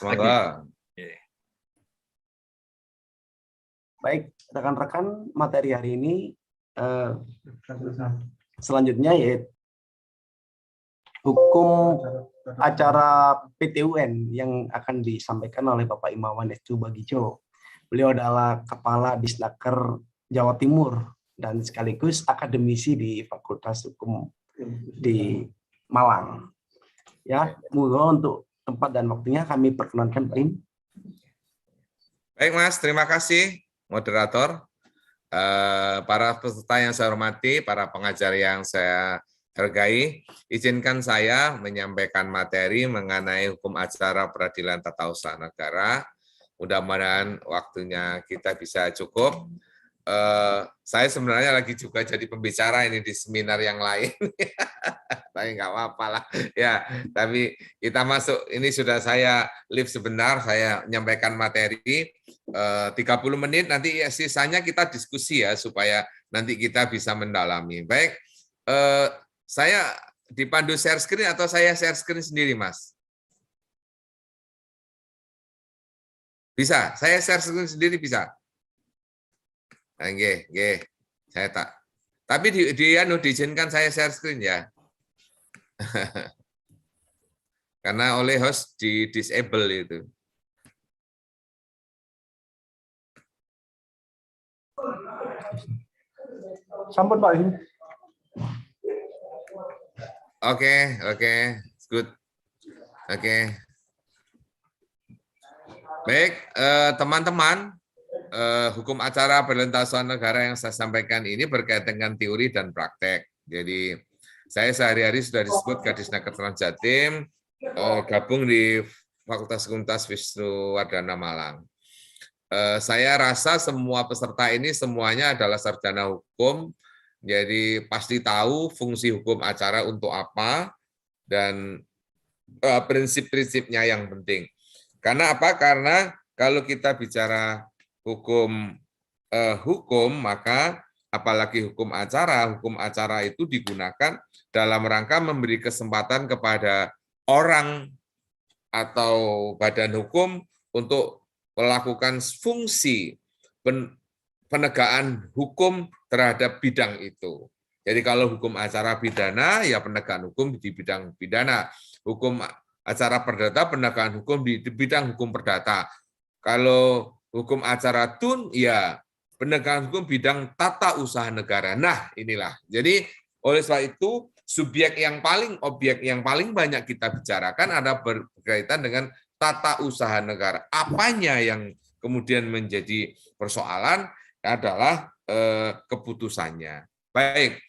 Monggo. Baik, rekan-rekan, materi hari ini selanjutnya yaitu hukum acara PT-UN yang akan disampaikan oleh Bapak Imawan Estu Bagijo. Beliau adalah Kepala Disnaker Jawa Timur dan sekaligus akademisi di Fakultas Hukum di Malang. Ya, mohon untuk tempat dan waktunya kami perkenankan Pak Im. Baik Mas, terima kasih moderator. Para peserta yang saya hormati, para pengajar yang saya hargai, izinkan saya menyampaikan materi mengenai hukum acara peradilan tata usaha negara. Mudah-mudahan waktunya kita bisa cukup. Saya sebenarnya lagi juga jadi pembicara ini di seminar yang lain, tapi nggak apa-apa lah. Ya, tapi kita masuk. Ini sudah saya live sebentar, saya menyampaikan materi 30 menit. Nanti sisanya kita diskusi ya supaya nanti kita bisa mendalami. Baik, saya dipandu share screen atau saya share screen sendiri, Mas? Bisa, saya share screen sendiri bisa. Oke, saya tak. Tapi diizinkan saya share screen ya. Karena oleh host di disable itu. Sampun Pak Im. Oke, good. Oke. Baik, teman-teman. Hukum acara perlintasan negara yang saya sampaikan ini berkaitan dengan teori dan praktek. Jadi saya sehari-hari sudah disebut Kadisnaker Trans Jatim, gabung di Fakultas Hukum Wisnuwardana Malang. Saya rasa semua peserta ini semuanya adalah sarjana hukum, jadi pasti tahu fungsi hukum acara untuk apa dan prinsip-prinsipnya yang penting. Karena apa? Karena kalau kita bicara hukum maka apalagi hukum acara itu digunakan dalam rangka memberi kesempatan kepada orang atau badan hukum untuk melakukan fungsi penegakan hukum terhadap bidang itu. Jadi kalau hukum acara pidana ya penegakan hukum di bidang pidana, hukum acara perdata penegakan hukum di bidang hukum perdata. Kalau hukum acara TUN, ya penegakan hukum bidang tata usaha negara. Nah, inilah. Jadi, oleh sebab itu, objek yang paling banyak kita bicarakan ada berkaitan dengan tata usaha negara. Apanya yang kemudian menjadi persoalan adalah keputusannya. Baik,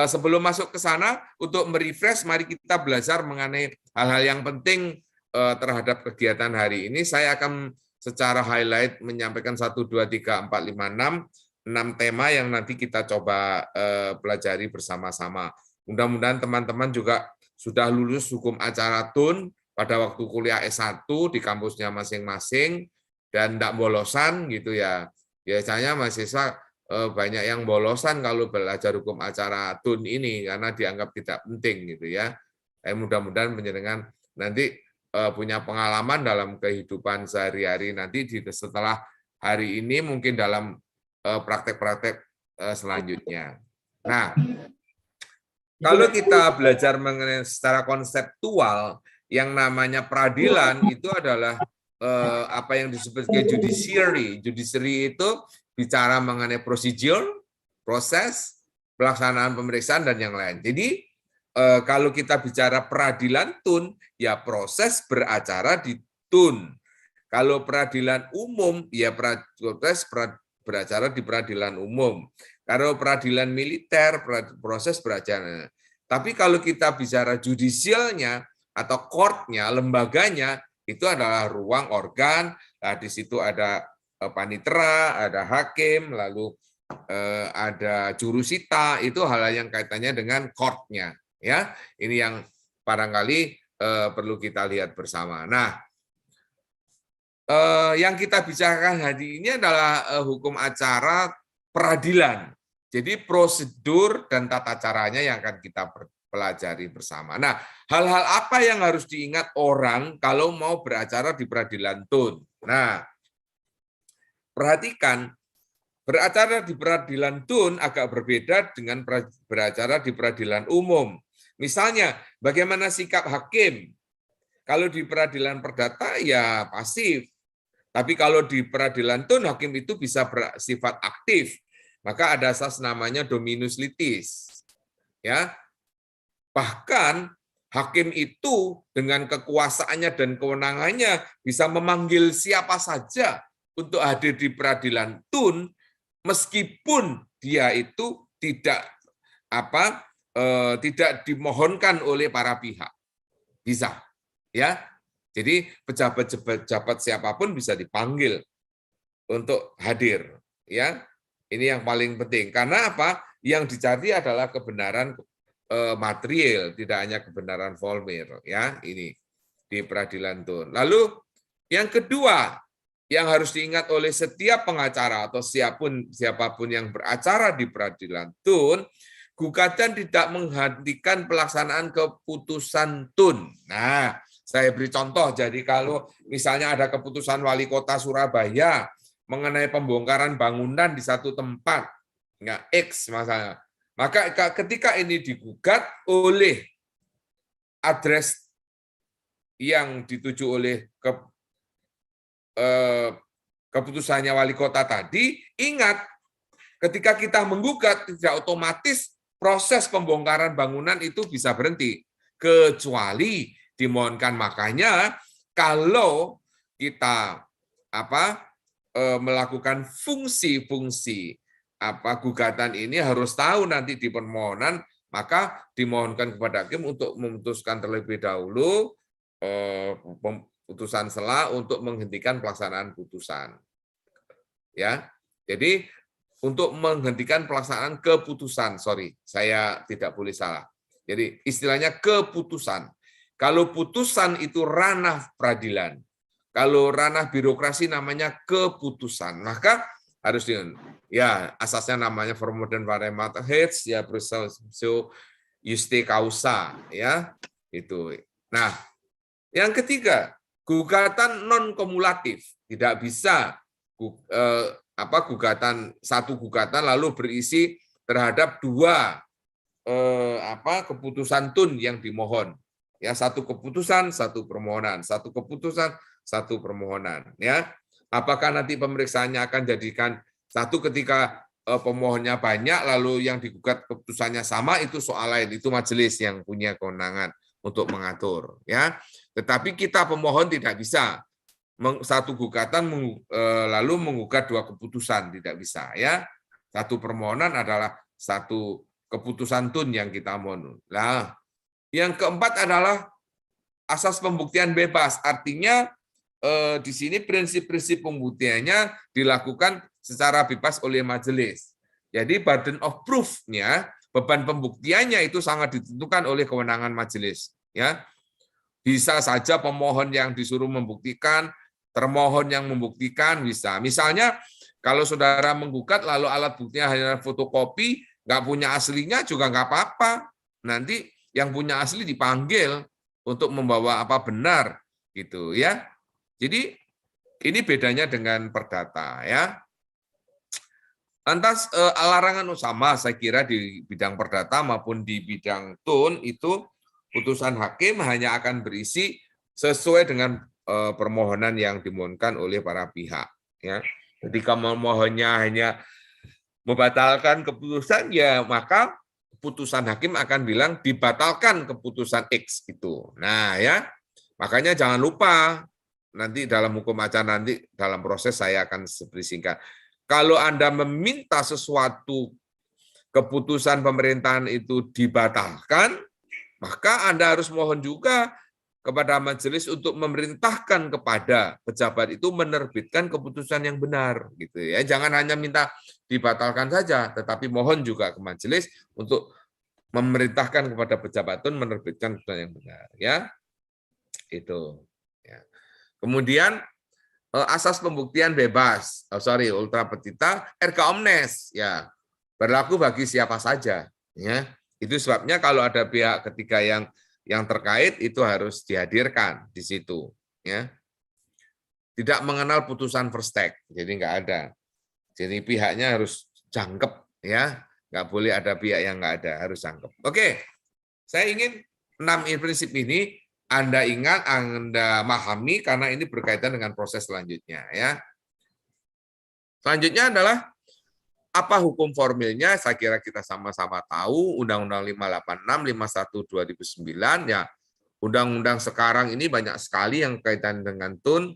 sebelum masuk ke sana, untuk merefresh, mari kita belajar mengenai hal-hal yang penting terhadap kegiatan hari ini. Saya akan secara highlight menyampaikan 1, 2, 3, 4, 5, 6 tema yang nanti kita coba pelajari bersama-sama. Mudah-mudahan teman-teman juga sudah lulus hukum acara TUN pada waktu kuliah S1 di kampusnya masing-masing dan tidak bolosan gitu ya. Biasanya mahasiswa banyak yang bolosan kalau belajar hukum acara TUN ini karena dianggap tidak penting gitu ya. Mudah-mudahan penjenengan nanti punya pengalaman dalam kehidupan sehari-hari nanti setelah hari ini mungkin dalam praktek-praktek selanjutnya. Nah, kalau kita belajar mengenai secara konseptual yang namanya peradilan itu adalah apa yang disebut sebagai judiciary. Judiciary itu bicara mengenai prosedur, proses, pelaksanaan pemeriksaan dan yang lain. Jadi kalau kita bicara peradilan TUN, ya proses beracara di TUN. Kalau peradilan umum, ya proses beracara di peradilan umum. Kalau peradilan militer, proses beracara. Tapi kalau kita bicara judicialnya atau courtnya, lembaganya, itu adalah ruang organ. Nah, di situ ada panitera, ada hakim, lalu ada jurusita. Itu hal yang kaitannya dengan courtnya. Ya, ini yang barangkali perlu kita lihat bersama. Nah, yang kita bicarakan hari ini adalah hukum acara peradilan. Jadi prosedur dan tata caranya yang akan kita pelajari bersama. Nah, hal-hal apa yang harus diingat orang kalau mau beracara di peradilan tun? Nah, perhatikan, beracara di peradilan tun agak berbeda dengan beracara di peradilan umum. Misalnya, bagaimana sikap hakim? Kalau di peradilan perdata ya pasif. Tapi kalau di peradilan tun, hakim itu bisa bersifat aktif. Maka ada asas namanya dominus litis. Ya, bahkan hakim itu dengan kekuasaannya dan kewenangannya bisa memanggil siapa saja untuk hadir di peradilan tun, meskipun dia itu tidak dimohonkan oleh para pihak. Bisa, ya. Jadi pejabat-pejabat siapapun bisa dipanggil untuk hadir, ya. Ini yang paling penting. Karena apa? Yang dicari adalah kebenaran material, tidak hanya kebenaran formal, ya. Ini di peradilan tun. Lalu yang kedua yang harus diingat oleh setiap pengacara atau siapapun yang beracara di peradilan tun, gugatan tidak menghentikan pelaksanaan keputusan tun. Nah, saya beri contoh, jadi kalau misalnya ada keputusan wali kota Surabaya mengenai pembongkaran bangunan di satu tempat, nggak X misalnya, maka ketika ini digugat oleh address yang dituju oleh keputusannya wali kota tadi, ingat, ketika kita menggugat, tidak otomatis proses pembongkaran bangunan itu bisa berhenti, kecuali dimohonkan. Makanya kalau kita melakukan fungsi-fungsi gugatan ini harus tahu nanti di permohonan, maka dimohonkan kepada hakim untuk memutuskan terlebih dahulu putusan sela untuk menghentikan pelaksanaan putusan. Ya, jadi untuk menghentikan pelaksanaan keputusan, saya tidak boleh salah. Jadi istilahnya keputusan. Kalau putusan itu ranah peradilan, kalau ranah birokrasi namanya keputusan, maka harus ya asasnya namanya formodern varematates ya presumptio justi causa, ya itu. Nah, yang ketiga, gugatan non kumulatif, tidak bisa satu gugatan lalu berisi terhadap dua keputusan tun yang dimohon. Ya, satu keputusan, satu permohonan, satu keputusan, satu permohonan. Ya, apakah nanti pemeriksaannya akan jadikan satu ketika pemohonnya banyak, lalu yang digugat keputusannya sama, itu soal lain, itu majelis yang punya kewenangan untuk mengatur. Ya, tetapi kita pemohon tidak bisa satu gugatan lalu menggugat dua keputusan, tidak bisa. Ya, satu permohonan adalah satu keputusan tun yang kita mohon. Nah, yang keempat adalah asas pembuktian bebas. Artinya di sini prinsip-prinsip pembuktiannya dilakukan secara bebas oleh majelis. Jadi burden of proof-nya, beban pembuktiannya itu sangat ditentukan oleh kewenangan majelis. Ya, bisa saja pemohon yang disuruh membuktikan, termohon yang membuktikan, bisa. Misalnya kalau saudara menggugat lalu alat buktinya hanya fotokopi, nggak punya aslinya juga nggak apa-apa. Nanti yang punya asli dipanggil untuk membawa apa benar gitu, ya. Jadi ini bedanya dengan perdata, ya. Lantas larangan sama saya kira di bidang perdata maupun di bidang tun itu putusan hakim hanya akan berisi sesuai dengan permohonan yang dimohonkan oleh para pihak, ya. Ketika memohonnya hanya membatalkan keputusan, ya maka putusan hakim akan bilang dibatalkan keputusan X itu. Nah, ya, makanya jangan lupa nanti dalam hukum acara, nanti dalam proses saya akan beri singkat. Kalau Anda meminta sesuatu keputusan pemerintahan itu dibatalkan, maka Anda harus mohon juga kepada majelis untuk memerintahkan kepada pejabat itu menerbitkan keputusan yang benar, gitu ya. Jangan hanya minta dibatalkan saja, tetapi mohon juga ke majelis untuk memerintahkan kepada pejabat itu menerbitkan keputusan yang benar, ya. Itu. Ya. Kemudian asas pembuktian bebas, ultra petita, erga omnes, ya, berlaku bagi siapa saja, ya. Itu sebabnya kalau ada pihak ketiga yang terkait itu harus dihadirkan di situ, ya. Tidak mengenal putusan first take, jadi nggak ada. Jadi pihaknya harus jangkep, ya. Nggak boleh ada pihak yang nggak ada, harus jangkep. Oke, saya ingin 6 prinsip ini Anda ingat, Anda memahami karena ini berkaitan dengan proses selanjutnya, ya. Selanjutnya adalah apa hukum formilnya? Saya kira kita sama-sama tahu Undang-Undang 586, 51 2009, ya. Undang-undang sekarang ini banyak sekali yang kaitan dengan TUN,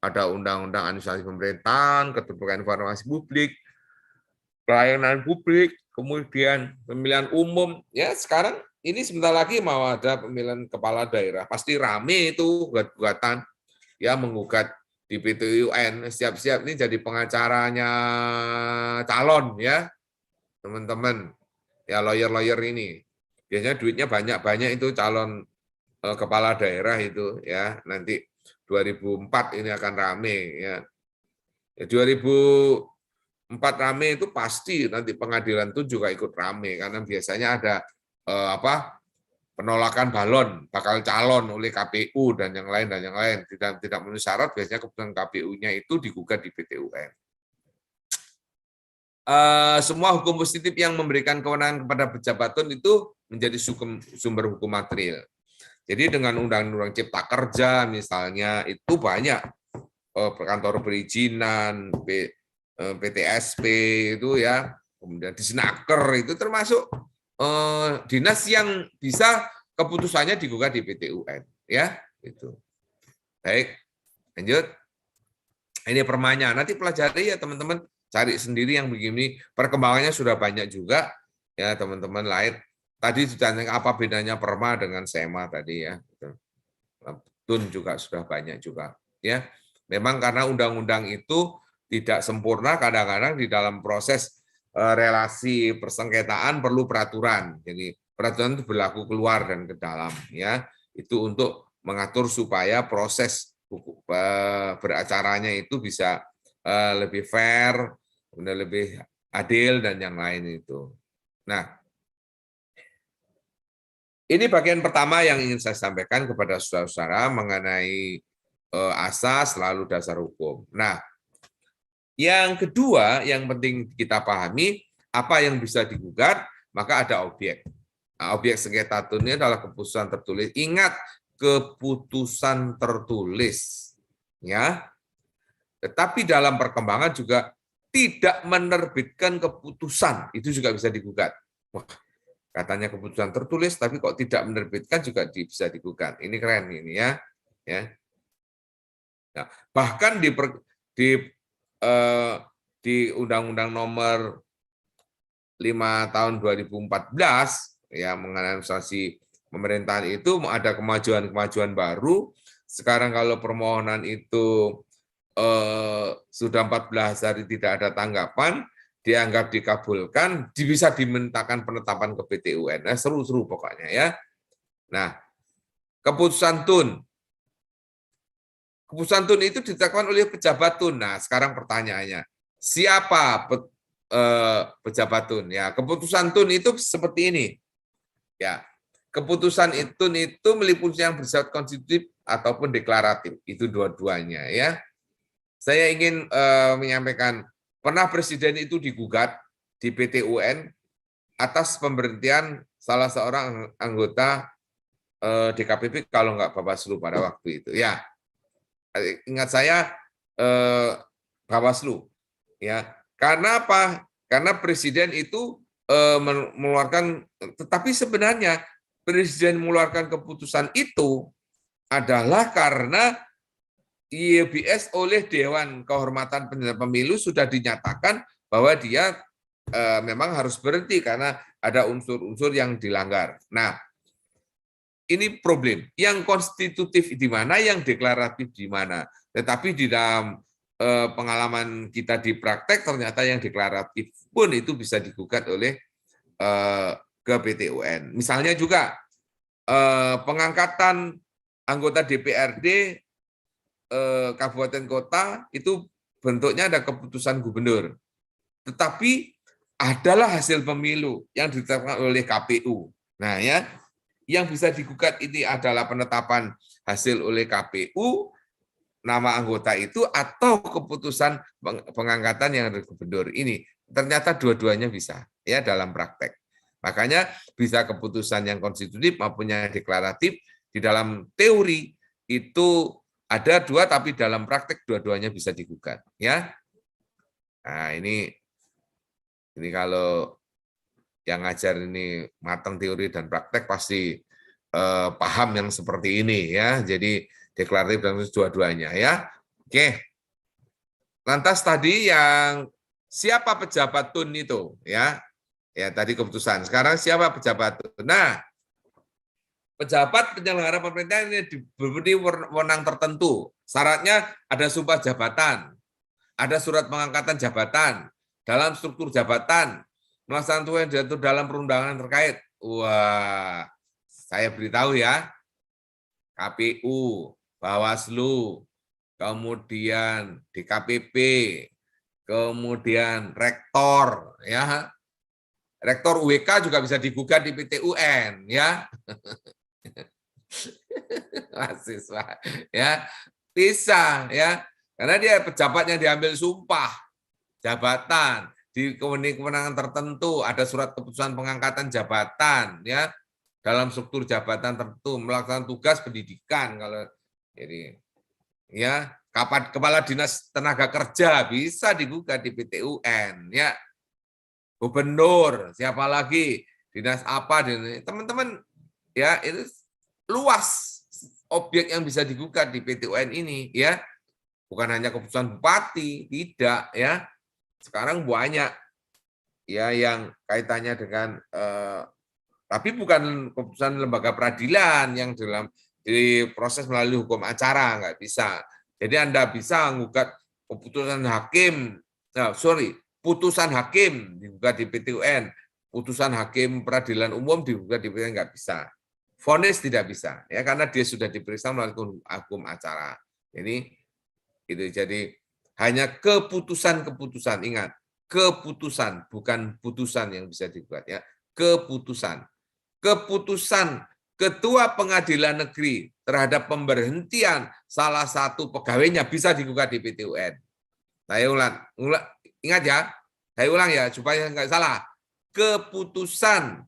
ada Undang-Undang Administrasi Pemerintahan, Keterbukaan Informasi Publik, Pelayanan Publik, kemudian pemilihan umum. Ya, sekarang ini sebentar lagi mau ada pemilihan kepala daerah. Pasti rame itu gugatan, ya, menggugat di PT UN. Siap-siap ini jadi pengacaranya calon, ya, teman-teman. Ya, lawyer-lawyer ini. Biasanya duitnya banyak-banyak itu calon kepala daerah itu, ya. Nanti 2004 ini akan rame, ya. 2004 rame itu pasti nanti pengadilan itu juga ikut rame karena biasanya ada penolakan balon bakal calon oleh KPU dan yang lain tidak memenuhi syarat, biasanya keputusan KPU-nya itu digugat di PT UN. Semua hukum positif yang memberikan kewenangan kepada pejabat TUN itu menjadi sumber hukum material. Jadi dengan Undang-Undang Cipta Kerja misalnya itu banyak kantor perizinan, PTSP itu, ya, kemudian Disnaker itu termasuk dinas yang bisa keputusannya digugat di PT UN, ya, itu. Baik, lanjut. Ini permanya, nanti pelajari ya teman-teman, cari sendiri yang begini. Perkembangannya sudah banyak juga, ya teman-teman lain. Tadi ditanya apa bedanya perma dengan sema tadi, ya. TUN juga sudah banyak juga, ya. Memang karena undang-undang itu tidak sempurna, kadang-kadang di dalam proses relasi persengketaan perlu peraturan. Jadi peraturan itu berlaku keluar dan ke dalam, ya. Itu untuk mengatur supaya proses beracaranya itu bisa lebih fair, lebih adil dan yang lain itu. Nah, ini bagian pertama yang ingin saya sampaikan kepada saudara-saudara mengenai asas lalu dasar hukum. Nah, yang kedua yang penting kita pahami, apa yang bisa digugat, maka ada objek. Nah, objek sengketa TUN ini adalah keputusan tertulis. Ingat, keputusan tertulis, ya. Tetapi dalam perkembangan juga tidak menerbitkan keputusan, itu juga bisa digugat. Wah, katanya keputusan tertulis, tapi kok tidak menerbitkan juga bisa digugat. Ini keren ini, ya. Nah, bahkan di Undang-Undang Nomor 5 tahun 2014, ya, mengenai administrasi pemerintahan itu ada kemajuan-kemajuan baru. Sekarang kalau permohonan itu sudah 14 hari tidak ada tanggapan, dianggap dikabulkan, bisa dimintakan penetapan ke PT UN. Nah, seru-seru pokoknya, ya. Nah, keputusan TUN. Keputusan TUN itu ditetapkan oleh pejabat TUN. Nah, sekarang pertanyaannya, siapa pejabat TUN? Ya, keputusan TUN itu seperti ini. Ya, keputusan TUN itu meliputi yang bersifat konstitutif ataupun deklaratif. Itu dua-duanya, ya. Saya ingin menyampaikan, pernah presiden itu digugat di PT UN atas pemberhentian salah seorang anggota DKPP kalau nggak Bawaslu pada waktu itu. Ya, ingat saya Bawaslu. Ya, karena apa? Karena presiden itu mengeluarkan, tetapi sebenarnya presiden mengeluarkan keputusan itu adalah karena IEBS oleh Dewan Kehormatan Penyelenggara Pemilu sudah dinyatakan bahwa dia memang harus berhenti karena ada unsur-unsur yang dilanggar. Nah, ini problem. Yang konstitutif di mana, yang deklaratif di mana. Tetapi di dalam pengalaman kita di praktek, ternyata yang deklaratif pun itu bisa digugat oleh ke PT UN. Misalnya juga pengangkatan anggota DPRD kabupaten kota itu bentuknya ada keputusan gubernur. Tetapi adalah hasil pemilu yang ditetapkan oleh KPU. Nah ya, yang bisa digugat ini adalah penetapan hasil oleh KPU, nama anggota itu, atau keputusan pengangkatan yang ada gubernur ini. Ternyata dua-duanya bisa ya dalam praktek. Makanya bisa keputusan yang konstitutif maupun yang deklaratif. Di dalam teori itu ada dua, tapi dalam praktek dua-duanya bisa digugat ya. Nah, ini kalau yang ngajar ini matang teori dan praktek pasti paham yang seperti ini ya. Jadi deklaratif dan dua-duanya ya. Oke. Lantas tadi yang siapa pejabat TUN itu ya? Ya tadi keputusan. Sekarang siapa pejabat TUN? Nah, pejabat penyelenggara pemerintahan ini diberi wewenang tertentu. Syaratnya ada sumpah jabatan, ada surat pengangkatan jabatan, dalam struktur jabatan, melaksanakan tugas yang diatur dalam perundangan terkait. Wah, saya beritahu ya, KPU, Bawaslu, kemudian DKPP, kemudian rektor, ya, rektor UWK juga bisa digugat di PT UN, ya, mahasiswa, ya, bisa, ya, karena dia pejabat yang diambil sumpah jabatan di kewenangan tertentu, ada surat keputusan pengangkatan jabatan, ya, dalam struktur jabatan tertentu, melaksanakan tugas pendidikan, kalau jadi, ya, kepala dinas tenaga kerja bisa digugat di PT UN, ya, gubernur, siapa lagi, dinas apa, teman-teman, ya, itu luas objek yang bisa digugat di PT UN ini, ya, bukan hanya keputusan bupati, tidak, ya, sekarang banyak, ya, yang kaitannya dengan tapi bukan keputusan lembaga peradilan yang dalam di proses melalui hukum acara, nggak bisa. Jadi Anda bisa menggugat keputusan hakim, putusan hakim digugat di PT UN, putusan hakim peradilan umum digugat di PT UN, nggak bisa. Vonis tidak bisa, ya, karena dia sudah diperiksa melalui hukum acara. Ini itu jadi hanya keputusan-keputusan, ingat, keputusan bukan putusan yang bisa digugat, ya, keputusan. Keputusan Ketua Pengadilan Negeri terhadap pemberhentian salah satu pegawainya bisa digugat di PT UN. Saya ulang, ingat ya, saya ulang ya supaya nggak salah. Keputusan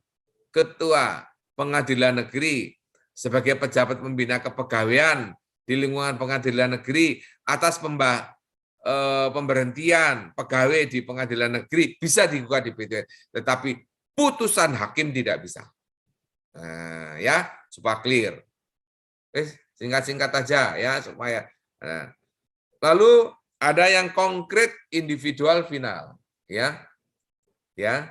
Ketua Pengadilan Negeri sebagai pejabat pembina kepegawaian di lingkungan Pengadilan Negeri atas pemberhentian pegawai di Pengadilan Negeri bisa digugat di PT UN, tetapi putusan hakim tidak bisa. Nah, ya, supaya clear. Singkat-singkat aja ya supaya. Nah. Lalu ada yang konkret individual final, ya. Ya.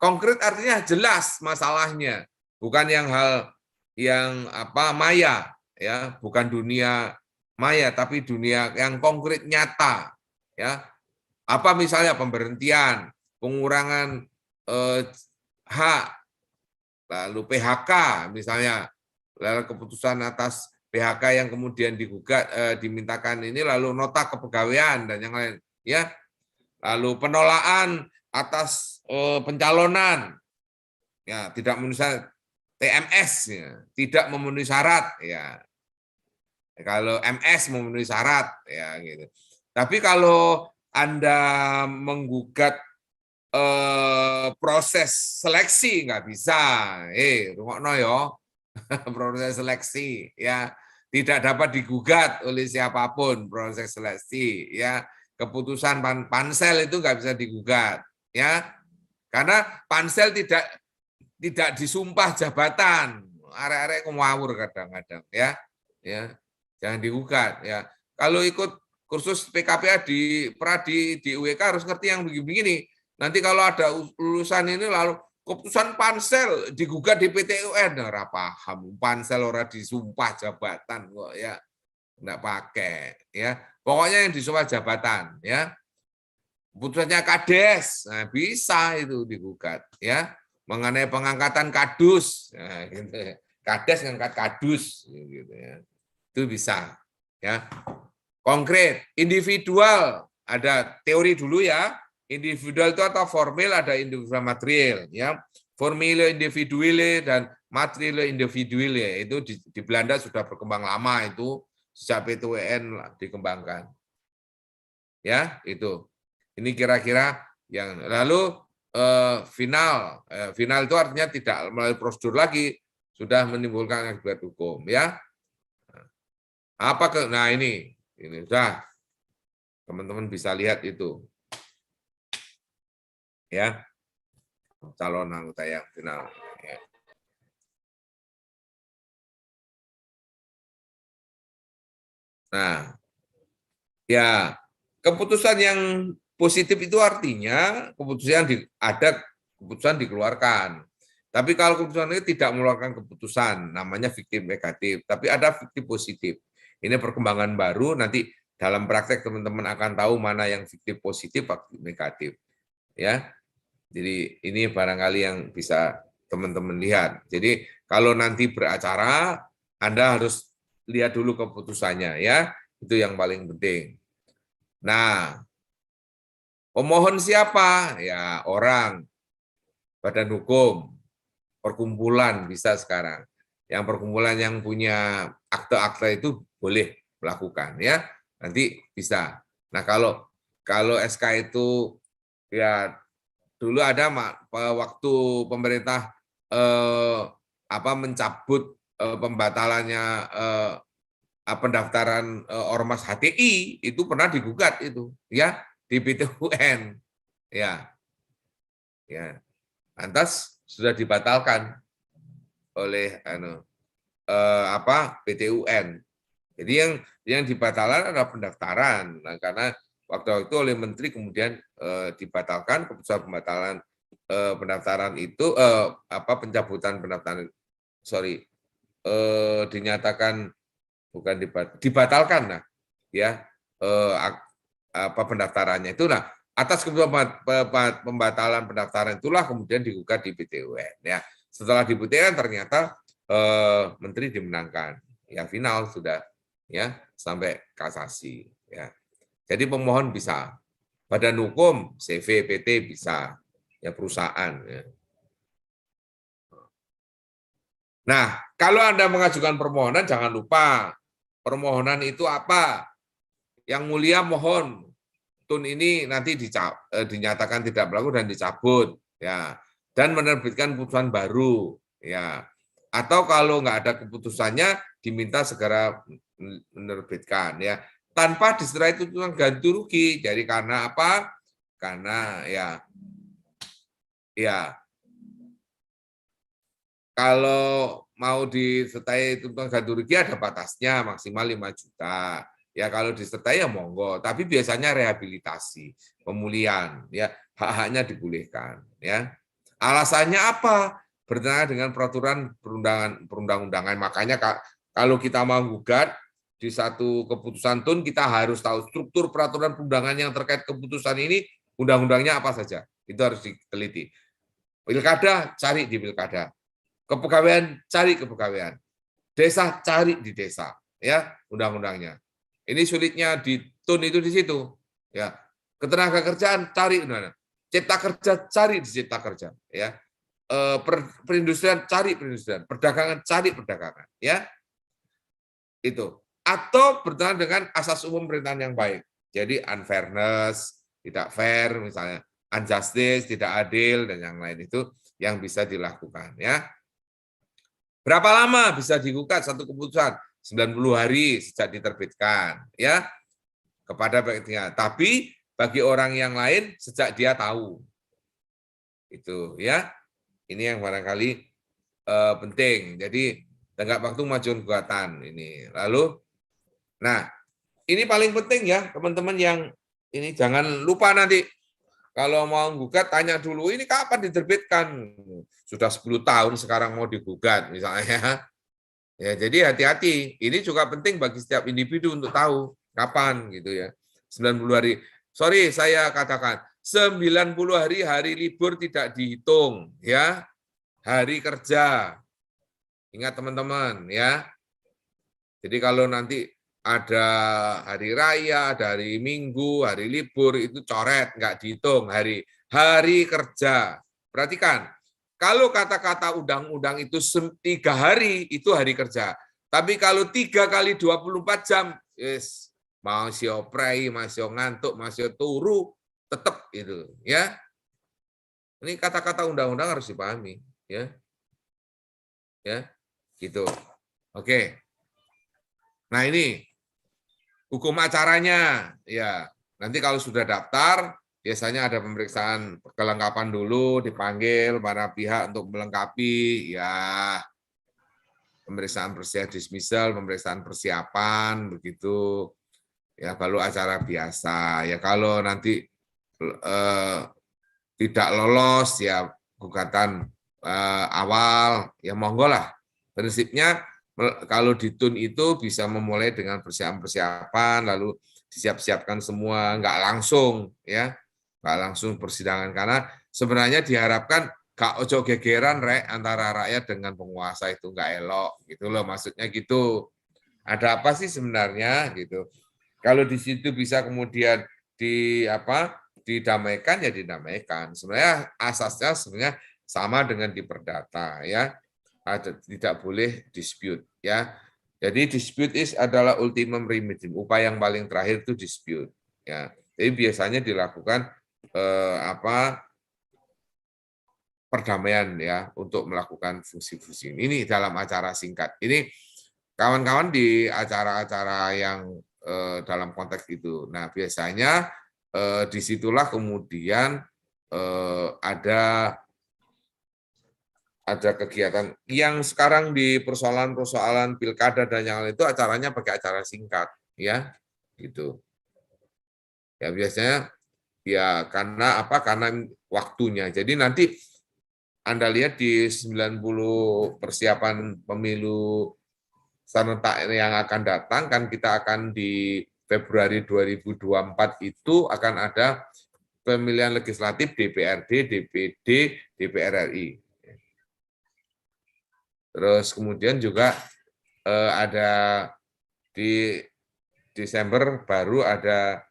Konkret artinya jelas masalahnya, bukan yang hal yang maya, ya, bukan dunia maya tapi dunia yang konkret nyata, ya. Apa misalnya pemberhentian, pengurangan hak, lalu PHK misalnya, lalu keputusan atas PHK yang kemudian digugat dimintakan ini, lalu nota kepegawaian dan yang lain, ya, lalu penolakan atas pencalonan, ya, tidak memenuhi syarat, TMS, ya, tidak memenuhi syarat, ya, kalau MS memenuhi syarat, ya, gitu. Tapi kalau Anda menggugat proses seleksi nggak bisa, rungokno yo, proses seleksi, ya, tidak dapat digugat oleh siapapun proses seleksi, ya, keputusan pansel itu nggak bisa digugat, ya, karena pansel tidak disumpah jabatan, arek-arek ngawur kadang-kadang, ya, jangan digugat, ya. Kalau ikut kursus PKPA di Pradi di UWK harus ngerti yang begini-begini. Nanti kalau ada lulusan ini lalu keputusan pansel digugat di PT UN, ora paham. Pansel ora disumpah jabatan kok, ya. Enggak pakai, ya. Pokoknya yang disumpah jabatan, ya. Keputusannya Kades, nah, bisa itu digugat, ya. Mengenai pengangkatan kadus, nah, gitu. Kades ngangkat kadus, gitu, ya. Itu bisa, ya. Konkret, individual, ada teori dulu ya. Individual itu atau formil, ada individual material ya. Formile individuale dan material individuale itu di Belanda sudah berkembang lama itu sejak PTUN dikembangkan. Ya, itu. Ini kira-kira yang lalu final itu artinya tidak melalui prosedur lagi, sudah menimbulkan akibat hukum ya. Nah ini sudah teman-teman bisa lihat itu ya, calon anggota yang final ya. Nah ya, keputusan yang positif itu artinya keputusan ada keputusan dikeluarkan. Tapi kalau keputusan itu tidak mengeluarkan keputusan, namanya fiktif negatif. Tapi ada fiktif positif. Ini perkembangan baru, nanti dalam praktek teman-teman akan tahu mana yang fiktif positif, fiktif negatif. Ya, jadi ini barangkali yang bisa teman-teman lihat. Jadi kalau nanti beracara, Anda harus lihat dulu keputusannya ya. Itu yang paling penting. Nah, pemohon siapa? Ya, orang, badan hukum, perkumpulan bisa sekarang. Yang perkumpulan yang punya akte-akte itu boleh melakukan ya. Nanti bisa. Nah, kalau SK itu ya dulu ada waktu pemerintah mencabut pembatalannya pendaftaran ormas HTI itu pernah digugat itu ya di PT UN ya lantas sudah dibatalkan oleh PT UN. Jadi yang dibatalkan adalah pendaftaran. Nah, karena waktu itu oleh menteri kemudian dibatalkan keputusan pembatalan pendaftaran itu pencabutan pendaftaran dinyatakan bukan dibatalkan nah ya pendaftarannya itu. Nah, atas keputusan pembatalan pendaftaran itulah kemudian digugat di PT UN ya. Setelah di PT UN ternyata menteri dimenangkan ya, final sudah ya sampai kasasi ya. Jadi pemohon bisa, badan hukum CV PT bisa ya, perusahaan ya. Nah, kalau Anda mengajukan permohonan jangan lupa permohonan itu apa? Yang mulia mohon tun ini nanti dinyatakan tidak berlaku dan dicabut ya, dan menerbitkan putusan baru ya. Atau kalau nggak ada keputusannya diminta segera menerbitkan ya, tanpa disertai tuntutan ganti rugi. Jadi karena apa? Karena ya kalau mau disertai tuntutan ganti rugi ada batasnya maksimal 5 juta. Ya kalau disertai ya monggo, tapi biasanya rehabilitasi, pemulihan ya, hak-haknya dibolehkan ya. Alasannya apa? Bertentangan dengan peraturan perundang-undangan. Makanya kalau kita mau gugat di satu keputusan tun, kita harus tahu struktur peraturan perundangan yang terkait keputusan ini, undang-undangnya apa saja. Itu harus diteliti. Pilkada, cari di pilkada. Kepegawaian, cari kepegawaian. Desa, cari di desa. Ya, undang-undangnya. Ini sulitnya di tun itu di situ. Ya, ketenaga kerjaan, cari undang-undang. Cipta kerja, cari di cipta kerja. Ya, perindustrian, cari perindustrian. Perdagangan, cari perdagangan. Ya, itu. Atau bertentangan dengan asas umum pemerintahan yang baik. Jadi unfairness, tidak fair, misalnya unjustice, tidak adil, dan yang lain itu yang bisa dilakukan. Ya. Berapa lama bisa digugat satu keputusan? 90 hari sejak diterbitkan, ya, kepada pihaknya. Tapi bagi orang yang lain sejak dia tahu. Itu ya. Ini yang barangkali penting. Jadi tenggat waktu majukan gugatan ini. Lalu nah, ini paling penting ya, teman-teman yang ini jangan lupa nanti kalau mau gugat tanya dulu ini kapan diterbitkan. Sudah 10 tahun sekarang mau digugat misalnya. Ya, jadi hati-hati. Ini juga penting bagi setiap individu untuk tahu kapan gitu ya. 90 hari. Sorry, saya katakan 90 hari libur tidak dihitung ya. Hari kerja. Ingat teman-teman ya. Jadi kalau nanti ada hari raya, ada hari Minggu, hari libur, itu coret, nggak dihitung hari kerja. Perhatikan, kalau kata-kata undang-undang itu 3 hari, itu hari kerja. Tapi kalau 3 kali 24 jam, yes, masih oprei, masih ngantuk, masih turu, tetap itu, ya. Ini kata-kata undang-undang harus dipahami, ya. Ya, gitu. Oke. Nah, ini hukum acaranya, ya. Nanti kalau sudah daftar, biasanya ada pemeriksaan kelengkapan dulu, dipanggil para pihak untuk melengkapi, ya, pemeriksaan persiapan dismissal, pemeriksaan persiapan, begitu. Ya, kalau acara biasa. Ya, kalau nanti tidak lolos, ya gugatan awal, ya monggo lah. Prinsipnya kalau di TUN itu bisa memulai dengan persiapan, lalu disiap-siapkan semua, nggak langsung, ya, nggak langsung persidangan, karena sebenarnya diharapkan gak ojo gegeran antara rakyat dengan penguasa, itu nggak elok, gitu loh, maksudnya gitu. Ada apa sih sebenarnya, gitu. Kalau di situ bisa kemudian didamaikan, ya didamaikan. Sebenarnya asasnya sebenarnya sama dengan di perdata, ya. Tidak boleh dispute, ya. Jadi dispute adalah ultimum remedium, upaya yang paling terakhir itu dispute, ya. Jadi biasanya dilakukan perdamaian, ya, untuk melakukan fungsi-fungsi ini dalam acara singkat. Ini kawan-kawan di acara-acara yang dalam konteks itu. Nah, biasanya disitulah kemudian ada kegiatan yang sekarang di persoalan-persoalan pilkada dan yang lain itu acaranya pakai acara singkat, ya, gitu. Ya biasanya ya karena apa? Karena waktunya. Jadi nanti Anda lihat di 90 persiapan pemilu serentak yang akan datang, kan kita akan di Februari 2024 itu akan ada pemilihan legislatif DPRD, DPD, DPR RI. Terus kemudian juga ada di Desember baru ada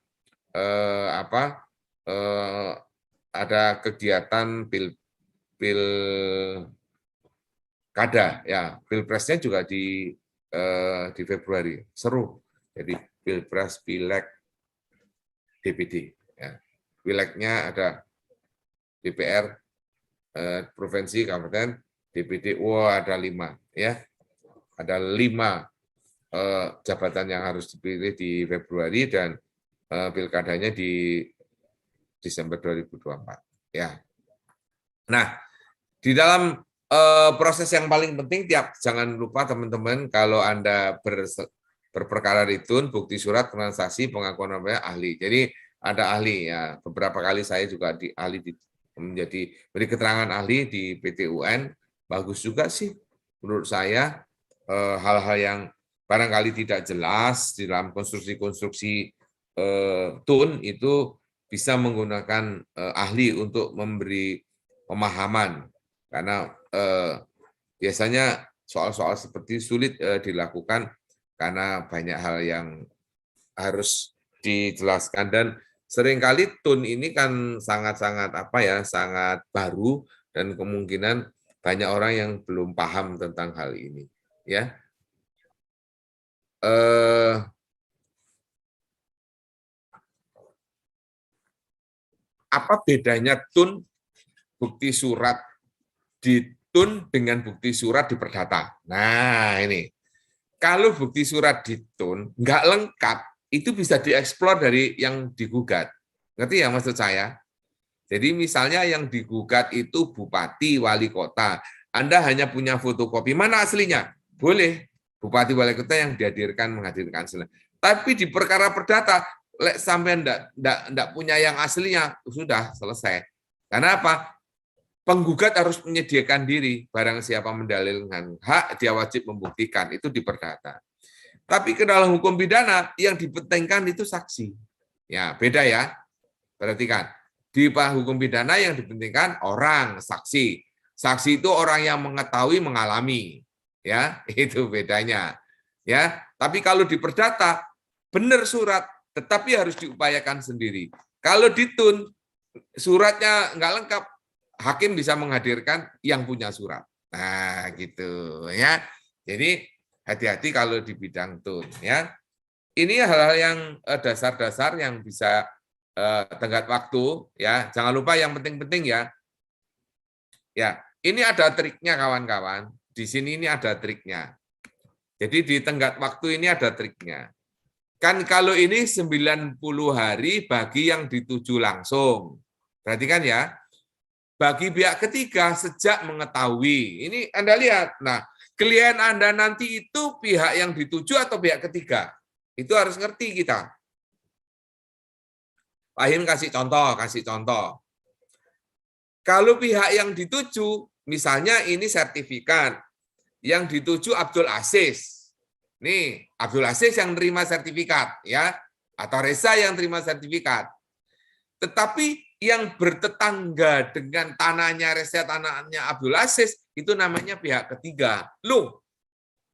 ada kegiatan pilkada, ya, pilpresnya juga di Februari, seru. Jadi pilpres, pileg, DPD, ya. Pilegnya ada DPR, provinsi, kabupaten, DPD, ada 5, ya, ada 5 jabatan yang harus dipilih di Februari dan pilkadanya di Desember 2024, ya. Nah, di dalam proses yang paling penting, jangan lupa teman-teman, kalau Anda berperkara di TUN, bukti surat transaksi pengakuan namanya ahli. Jadi ada ahli, ya. Beberapa kali saya juga menjadi beri keterangan ahli di PT UN. Bagus juga sih menurut saya, hal-hal yang barangkali tidak jelas di dalam konstruksi-konstruksi TUN itu bisa menggunakan ahli untuk memberi pemahaman, karena biasanya soal-soal seperti sulit dilakukan karena banyak hal yang harus dijelaskan, dan seringkali TUN ini kan sangat-sangat sangat baru, dan kemungkinan banyak orang yang belum paham tentang hal ini, ya. Apa bedanya TUN bukti surat di TUN dengan bukti surat di perdata? Nah, ini. Kalau bukti surat di TUN nggak lengkap, itu bisa dieksplor dari yang digugat. Ngerti ya maksud saya? Jadi misalnya yang digugat itu bupati, wali kota. Anda hanya punya fotokopi. Mana aslinya? Boleh. Bupati, wali kota yang menghadirkan aslinya. Tapi di perkara perdata, sampai enggak punya yang aslinya, sudah selesai. Karena apa? Penggugat harus menyediakan diri, barang siapa mendalilkan hak, dia wajib membuktikan, itu di perdata. Tapi ke dalam hukum pidana, yang dipentingkan itu saksi. Ya, beda ya. Perhatikan, di hukum pidana yang dipentingkan orang, saksi. Saksi itu orang yang mengetahui, mengalami. Ya, itu bedanya. Ya, tapi kalau di perdata benar surat, tetapi harus diupayakan sendiri. Kalau di tun suratnya nggak lengkap, hakim bisa menghadirkan yang punya surat. Nah, gitu ya. Jadi hati-hati kalau di bidang tun ya. Ini hal-hal yang dasar-dasar yang bisa tenggat waktu ya. Jangan lupa yang penting-penting ya. Ya, ini ada triknya kawan-kawan. Di sini ini ada triknya. Jadi di tenggat waktu ini ada triknya. Kan kalau ini 90 hari bagi yang dituju langsung. Perhatikan ya. Bagi pihak ketiga sejak mengetahui. Ini Anda lihat. Nah, klien Anda nanti itu pihak yang dituju atau pihak ketiga? Itu harus ngerti kita. Pak Him kasih contoh. Kalau pihak yang dituju, misalnya ini sertifikat, yang dituju Abdul Aziz. Nih, Abdul Aziz yang terima sertifikat ya, atau Reza yang terima sertifikat. Tetapi yang bertetangga dengan tanahnya Reza, tanahnya Abdul Aziz, itu namanya pihak ketiga. Loh,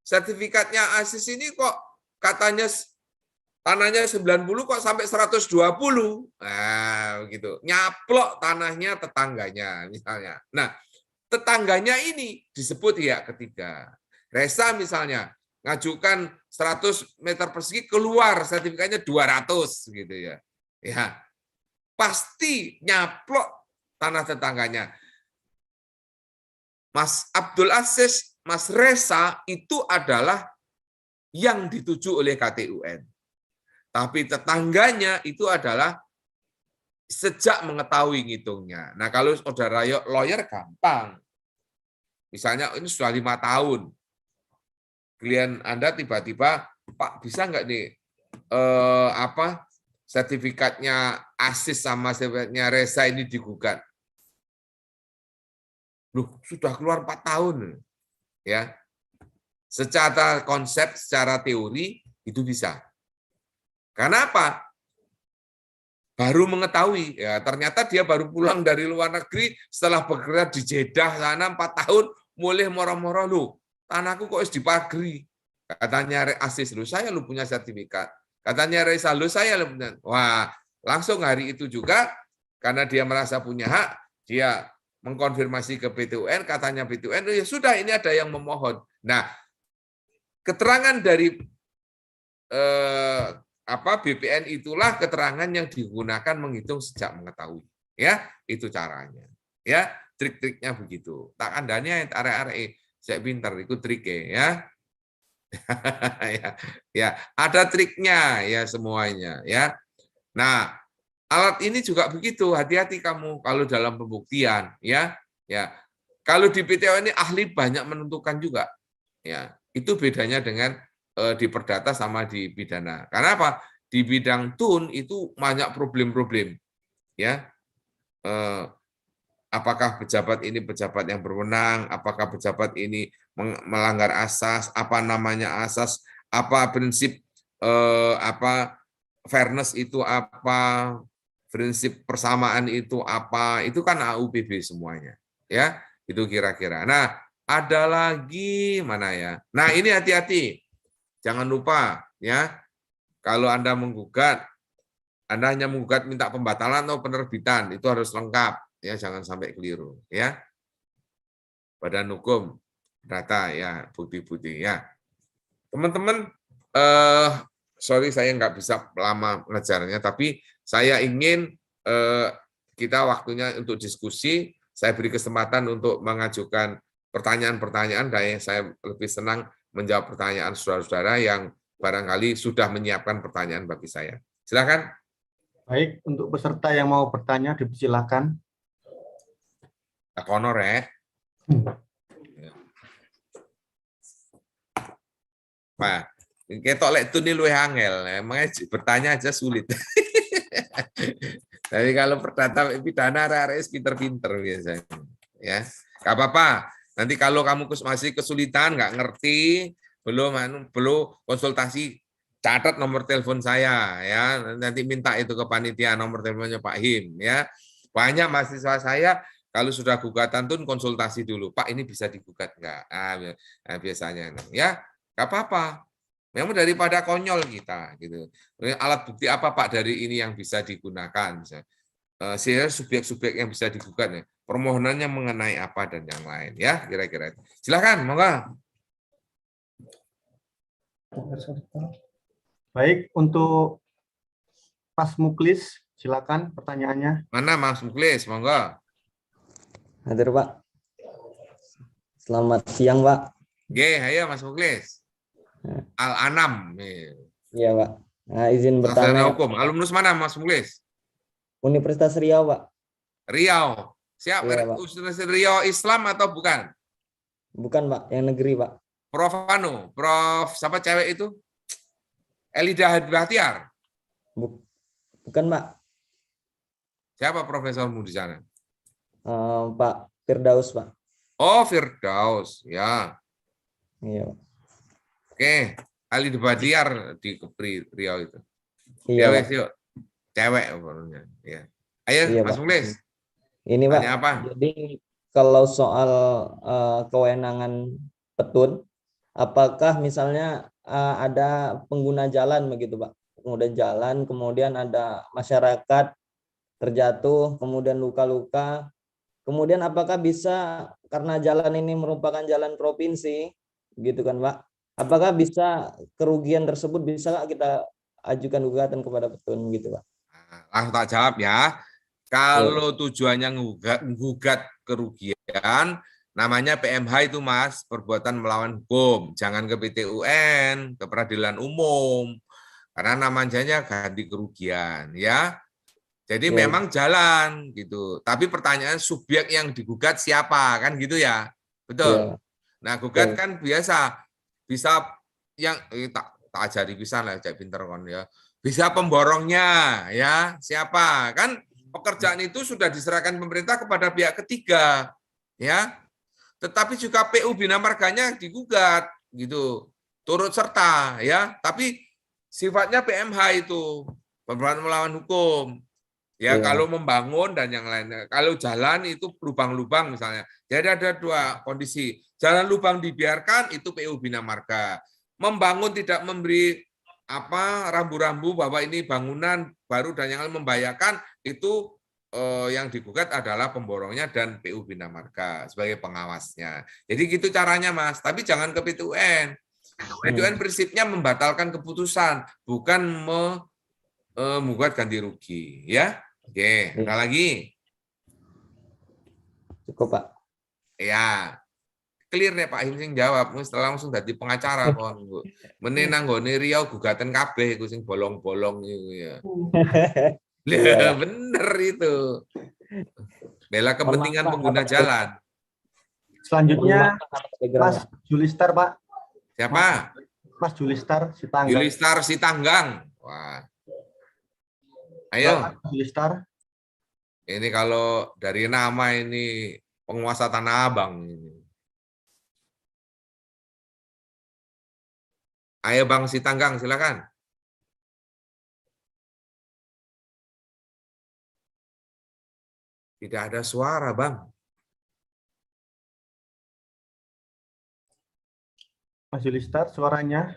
sertifikatnya Aziz ini kok katanya tanahnya 90 kok sampai 120. Nah, begitu. Nyaplok tanahnya tetangganya misalnya. Nah, tetangganya ini disebut pihak ketiga. Reza misalnya ngajukan 100 meter persegi keluar sertifikatnya 200 gitu ya. Ya. Pasti nyaplok tanah tetangganya. Mas Abdul Aziz, Mas Reza itu adalah yang dituju oleh KTUN. Tapi tetangganya itu adalah sejak mengetahui ngitungnya. Nah, kalau saudara lawyer gampang. Misalnya ini sudah 5 tahun. Klien Anda tiba-tiba, Pak bisa nggak nih sertifikatnya Aziz sama sertifikatnya Reza ini digugat? Loh, sudah keluar 4 tahun. Ya. Secara konsep, secara teori itu bisa. Karena apa? Baru mengetahui, ya ternyata dia baru pulang dari luar negeri setelah bekerja di Jeddah sana 4 tahun, mulai moro-moro lu, tanahku kok dipagri. Katanya Aziz, lu saya lu punya sertifikat. Katanya Reza, lu saya lu punya. Wah, langsung hari itu juga karena dia merasa punya hak, dia mengkonfirmasi ke PTUN, katanya PTUN, ya sudah ini ada yang memohon. Nah, keterangan dari BPN itulah keterangan yang digunakan menghitung sejak mengetahui. Ya, itu caranya. Ya, trik-triknya begitu. Tak andanya arek-arek saya pintar itu triknya ya. Ya, ada triknya ya semuanya ya. Nah, alat ini juga begitu. Hati-hati kamu kalau dalam pembuktian ya. Ya. Kalau di PTO ini ahli banyak menentukan juga. Ya, itu bedanya dengan di perdata sama di pidana. Karena apa? Di bidang tun itu banyak problem-problem. Ya, apakah pejabat ini pejabat yang berwenang? Apakah pejabat ini melanggar asas? Apa namanya asas? Apa prinsip fairness itu apa? Prinsip persamaan itu apa? Itu kan AUPB semuanya. Ya, itu kira-kira. Nah, ada lagi mana ya? Nah, ini hati-hati. Jangan lupa ya, kalau Anda menggugat, Anda hanya menggugat minta pembatalan atau penerbitan, itu harus lengkap ya, jangan sampai keliru ya. Badan hukum data ya, bukti-bukti ya. Teman-teman, sorry saya nggak bisa lama mengejarnya, tapi saya ingin kita waktunya untuk diskusi, saya beri kesempatan untuk mengajukan pertanyaan-pertanyaan, dan saya lebih senang menjawab pertanyaan saudara-saudara yang barangkali sudah menyiapkan pertanyaan bagi saya. Silakan. Baik, untuk peserta yang mau bertanya dipersilakan. Tak honor ya. Nah, ketok lek tuni luwih angel, emangnya bertanya aja sulit. Tapi kalau perdata pidana arek pinter-pinter biasanya. Ya, nggak apa-apa. Nanti kalau kamu masih kesulitan, nggak ngerti, belum konsultasi, catat nomor telepon saya ya. Nanti minta itu ke panitia nomor teleponnya Pak Him ya. Banyak mahasiswa saya kalau sudah gugatan tuh konsultasi dulu. Pak ini bisa digugat nggak? Nah, biasanya ya nggak apa-apa. Memang daripada konyol kita gitu. Alat bukti apa Pak dari ini yang bisa digunakan? Saya subjek-subjek yang bisa digugat ya. Permohonannya mengenai apa dan yang lain ya kira-kira. Silakan, monggo. Baik, untuk Mas Muklis, silakan pertanyaannya. Mana Mas Muklis, monggo. Hadir Pak. Selamat siang Pak. Oke, ayo Mas Muklis. Al-Anam. Iya Pak. Nah, izin Sarjana bertanya. hukum. Alumnus mana Mas Muklis? Universitas Riau Pak. Riau. Siap, Iya, Pak. Universitas Riau Islam atau bukan? Bukan Pak, yang negeri Pak. Prof siapa cewek itu? Elida Bahtiar. Bukan Pak. Siapa profesormu di sana? Pak Firdaus Pak. Oh, Firdaus, ya. Iya Pak. Oke, Elida Bahtiar di Kepri Riau itu. Iya Ya, Pak. yuk. Cewek pokoknya. Ya. Ayo, Iya, Mas Pak. Muklis. Ini Pak. Tanya apa? Jadi kalau soal kewenangan petun, apakah misalnya ada pengguna jalan begitu Pak? Pengguna jalan, kemudian ada masyarakat terjatuh, kemudian luka-luka. Kemudian apakah bisa, karena jalan ini merupakan jalan provinsi, gitu kan Pak? Apakah bisa kerugian tersebut bisa kita ajukan gugatan kepada petun gitu Pak? Langsung tak jawab ya. Kalau tujuannya menggugat kerugian, namanya PMH itu Mas, perbuatan melawan hukum. Jangan ke PT UN, ke peradilan umum. Karena namanya ganti kerugian ya. Jadi memang jalan gitu. Tapi pertanyaan subjek yang digugat siapa kan gitu ya. Betul. Nah, gugat kan biasa bisa yang tak ajari bisa lah, cek pinter kon ya. Bisa pemborongnya ya, siapa? Kan pekerjaan itu sudah diserahkan pemerintah kepada pihak ketiga ya. Tetapi juga PU Bina Marganya digugat gitu. Turut serta ya, tapi sifatnya PMH itu, perbuatan melawan hukum. Ya, kalau membangun dan yang lainnya. Kalau jalan itu lubang-lubang misalnya. Jadi ada dua kondisi. Jalan lubang dibiarkan itu PU Bina Marga. Membangun tidak memberi rambu-rambu bahwa ini bangunan baru dan yang lain membahayakan itu yang digugat adalah pemborongnya dan PU Bina Marga sebagai pengawasnya. Jadi gitu caranya Mas. Tapi jangan ke PT UN. PT UN prinsipnya membatalkan keputusan, bukan membuat ganti rugi ya. Oke, ada lagi? Cukup Pak. Ya, clear nih Pak Him sing jawab, setelah langsung jadi pengacara kon. Menenang nggone Riau gugatan kabeh iku sing bolong-bolong iku ya. Bener itu. Bela kepentingan pengguna jalan. Selanjutnya Mas Julistar Pak. Siapa? Mas Julistar Sitanggang. Julistar Sitanggang. Wah. Ayo. Julistar. Ini kalau dari nama ini penguasa Tanah Abang ini. Ayo Bang Sitanggang, silakan. Tidak ada suara, Bang. Mas Julistar, suaranya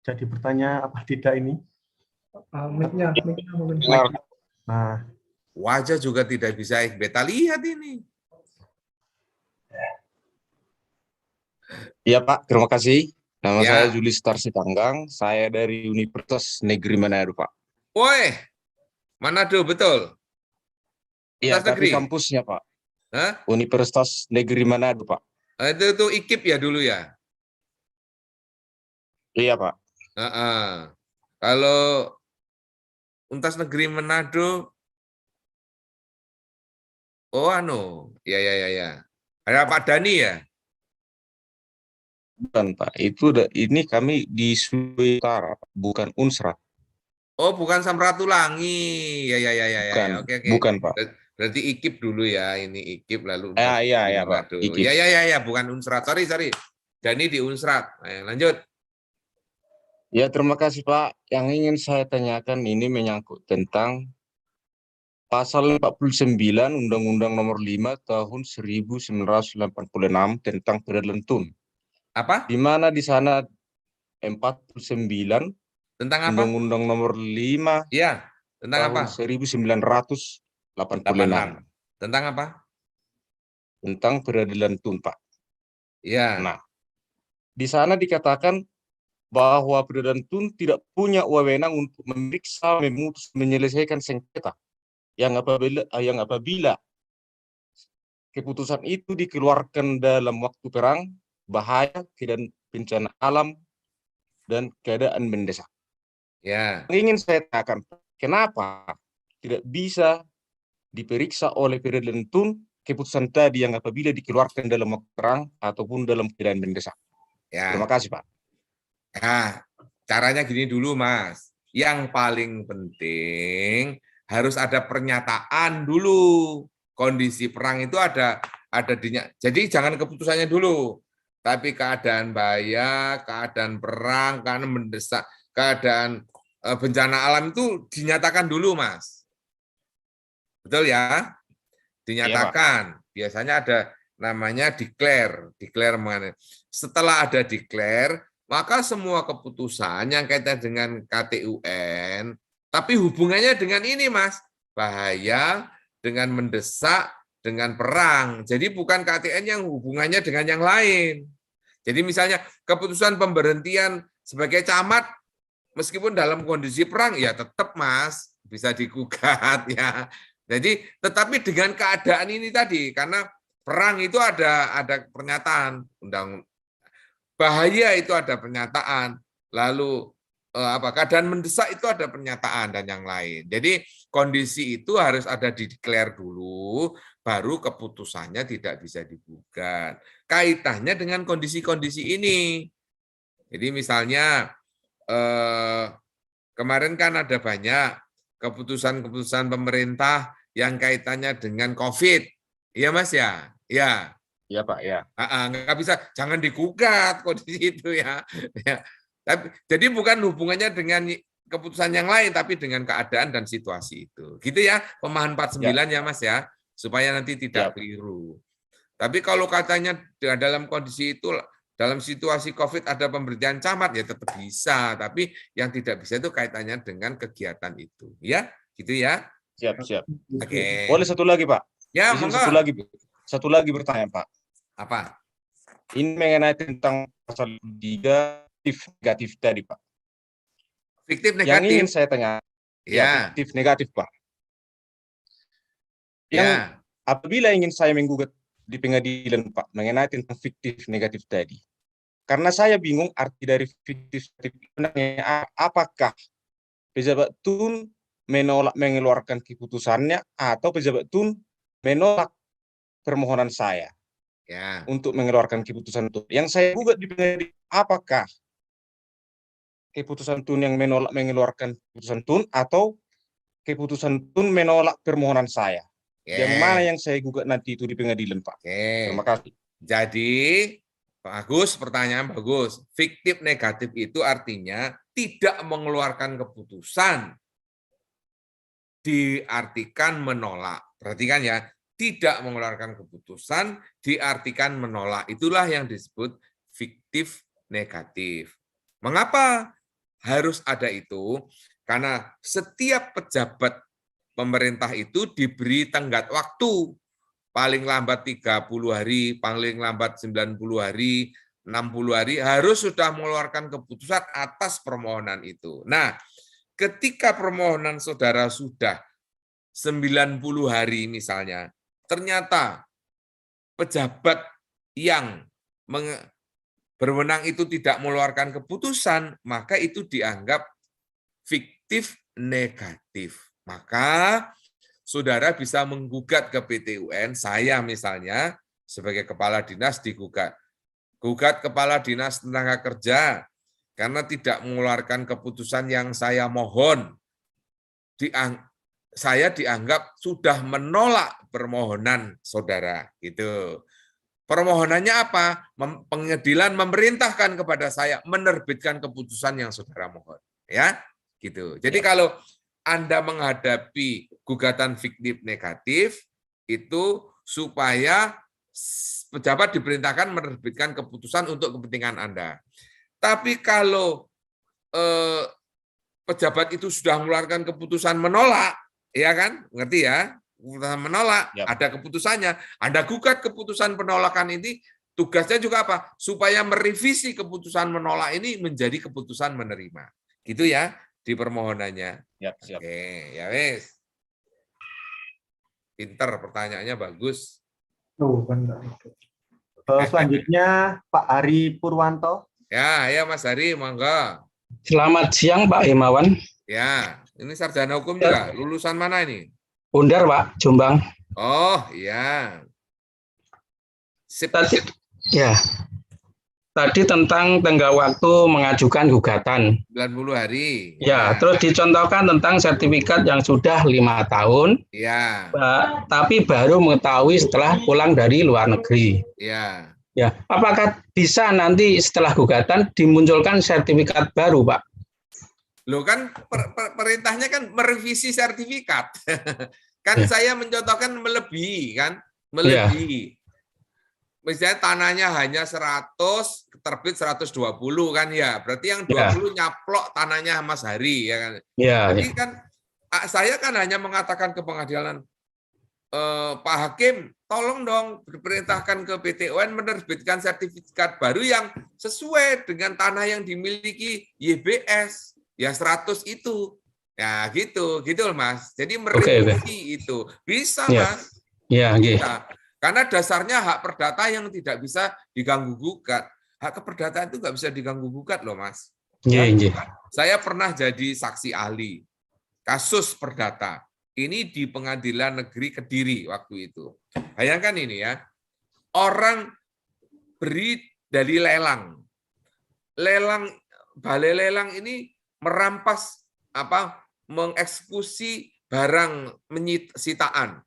jadi bertanya apa tidak ini? Mic-nya mungkin. Nah, wajah juga tidak bisa beta lihat ini. Iya Pak, terima kasih. Nama Ya. saya Julistar Sitanggang, saya dari Universitas Negeri Manado Pak. Woi, Manado betul? Iya, Universitas tapi Negeri? kampusnya Pak. Hah? Universitas Negeri Manado Pak. Itu IKIP ya dulu ya? Iya Pak. Kalau Universitas Negeri Manado, ya. Ada Pak Dani ya? Bukan Pak, ini kami di Sulawesi Utara, bukan Unsrat. Oh, bukan Samratulangi. Ya. Bukan, Oke. bukan Pak. Berarti IKIP dulu ya, ini IKIP lalu. Iya Pak. IKIP. Ya, bukan Unsrat. Sorry. Dani di Unsrat. Lanjut. Ya, terima kasih Pak. Yang ingin saya tanyakan ini menyangkut tentang Pasal 49 Undang-Undang Nomor 5 Tahun 1986 tentang peradilan tun. Apa? Di mana di sana 49 Tentang apa? Undang-Undang Nomor 5 Iya, tentang apa? tahun 1986 Tentang apa? tentang peradilan tun, Pak. Iya. Nah, di sana dikatakan bahwa peradilan tun tidak punya wewenang untuk memeriksa, memutus, menyelesaikan sengketa yang apabila keputusan itu dikeluarkan dalam waktu perang, bahaya, keadaan bencana alam, dan keadaan mendesak. Ya. Yang ingin saya tanyakan, kenapa tidak bisa diperiksa oleh peradilan tun keputusan tadi yang apabila dikeluarkan dalam waktu perang ataupun dalam keadaan mendesak? Terima Ya. kasih, Pak. Nah, caranya gini dulu, Mas. Yang paling penting harus ada pernyataan dulu. Kondisi perang itu ada jadi jangan keputusannya dulu. Tapi keadaan bahaya, keadaan perang, keadaan mendesak, keadaan bencana alam itu dinyatakan dulu, Mas. Betul ya? Dinyatakan. Biasanya ada namanya declare mengenai. Setelah ada declare, maka semua keputusan yang kaitan dengan KTUN, tapi hubungannya dengan ini, Mas, bahaya, dengan mendesak, dengan perang. Jadi bukan KTN yang hubungannya dengan yang lain. Jadi misalnya keputusan pemberhentian sebagai camat, meskipun dalam kondisi perang, ya tetap, Mas, bisa digugat ya. Jadi, tetapi dengan keadaan ini tadi, karena perang itu ada pernyataan, bahaya itu ada pernyataan, lalu keadaan mendesak itu ada pernyataan dan yang lain. Jadi kondisi itu harus ada di-declare dulu, baru keputusannya tidak bisa digugat. Kaitannya dengan kondisi-kondisi ini. Jadi misalnya kemarin kan ada banyak keputusan-keputusan pemerintah yang kaitannya dengan COVID. Iya, Mas ya? Ya. Iya, Pak, ya. Nggak bisa, jangan digugat kondisi itu ya. Jadi bukan hubungannya dengan keputusan yang lain, tapi dengan keadaan dan situasi itu. Gitu ya, pemahaman 49 ya, Mas ya, supaya nanti tidak keliru. Tapi kalau katanya dalam kondisi itu, dalam situasi COVID ada pemberhentian camat, ya tetap bisa. Tapi yang tidak bisa itu kaitannya dengan kegiatan itu. Ya, gitu ya. Siap. Oke. Boleh satu lagi, Pak? Ya, satu lagi bertanya, Pak. Apa? Ini mengenai tentang pasal 3 negatif tadi, Pak. Fiktif negatif. Yang ingin saya tanya, ya, fiktif negatif, Pak. Ya. Apabila ingin saya menggugat di pengadilan, Pak, mengenai tentang fiktif negatif tadi. Karena saya bingung arti dari fiktif negatif. Apakah pejabat tun menolak mengeluarkan keputusannya atau pejabat tun menolak permohonan saya untuk mengeluarkan keputusan tun. Yang saya gugat di pengadilan, apakah keputusan tun yang menolak mengeluarkan keputusan tun atau keputusan tun menolak permohonan saya? Yang mana yang saya gugat nanti itu di pengadilan, Pak? Terima kasih. Jadi, bagus, pertanyaan bagus. Fiktif negatif itu artinya tidak mengeluarkan keputusan, diartikan menolak. Perhatikan ya, tidak mengeluarkan keputusan, diartikan menolak. Itulah yang disebut fiktif negatif. Mengapa harus ada itu? Karena setiap pejabat pemerintah itu diberi tenggat waktu. Paling lambat 30 hari, paling lambat 90 hari, 60 hari, harus sudah mengeluarkan keputusan atas permohonan itu. Nah, ketika permohonan saudara sudah 90 hari misalnya, ternyata pejabat yang berwenang itu tidak mengeluarkan keputusan, maka itu dianggap fiktif negatif. Maka saudara bisa menggugat ke PT UN, saya misalnya sebagai kepala dinas digugat. Gugat kepala dinas tenaga kerja karena tidak mengeluarkan keputusan yang saya mohon. Saya dianggap sudah menolak permohonan saudara, gitu. Permohonannya apa? Pengadilan memerintahkan kepada saya menerbitkan keputusan yang saudara mohon, ya, gitu. Jadi kalau Anda menghadapi gugatan fiktif negatif itu supaya pejabat diperintahkan menerbitkan keputusan untuk kepentingan Anda. Tapi kalau pejabat itu sudah mengeluarkan keputusan menolak, ya kan? Ngerti ya? Keputusan menolak, Yap. ada keputusannya. Anda gugat keputusan penolakan ini, tugasnya juga apa? Supaya merevisi keputusan menolak ini menjadi keputusan menerima. Gitu ya di permohonannya. Siap. Oke, ya wes. Pinter, pertanyaannya bagus. Oh, benar itu. Selanjutnya Pak Ari Purwanto. Ya, Mas Hari, monggo. Selamat siang Pak Himawan. Ya, ini sarjana hukum juga. Lulusan mana ini? Undar Pak, Jombang. Oh, iya. Sip. Tadi ya. Tadi tentang tenggat waktu mengajukan gugatan. 90 hari. Ya, terus dicontohkan tentang sertifikat yang sudah 5 tahun, Ya, tapi baru mengetahui setelah pulang dari luar negeri. ya. Ya, apakah bisa nanti setelah gugatan dimunculkan sertifikat baru, Pak? Loh kan perintahnya kan merevisi sertifikat. Kan Ya. saya mencontohkan melebihi kan? Melebihi. Misalnya tanahnya hanya 100, terbit 120 kan ya. Berarti yang 20 nyaplok tanahnya Mas Hari ya kan. Ya, Jadi kan saya kan hanya mengatakan ke pengadilan, Pak Hakim, tolong dong diperintahkan ke PT UN menerbitkan sertifikat baru yang sesuai dengan tanah yang dimiliki YBS. Ya 100 itu. Ya gitu loh Mas. Jadi merevisi itu. Bisa Ya. Mas. ya, Bisa. Karena dasarnya hak perdata yang tidak bisa diganggu-gugat. Hak keperdataan itu nggak bisa diganggu-gugat loh Mas. ya. Saya pernah jadi saksi ahli kasus perdata. Ini di Pengadilan Negeri Kediri waktu itu. Bayangkan ini ya, orang beri dari lelang. Balai lelang ini merampas mengeksekusi barang sitaan.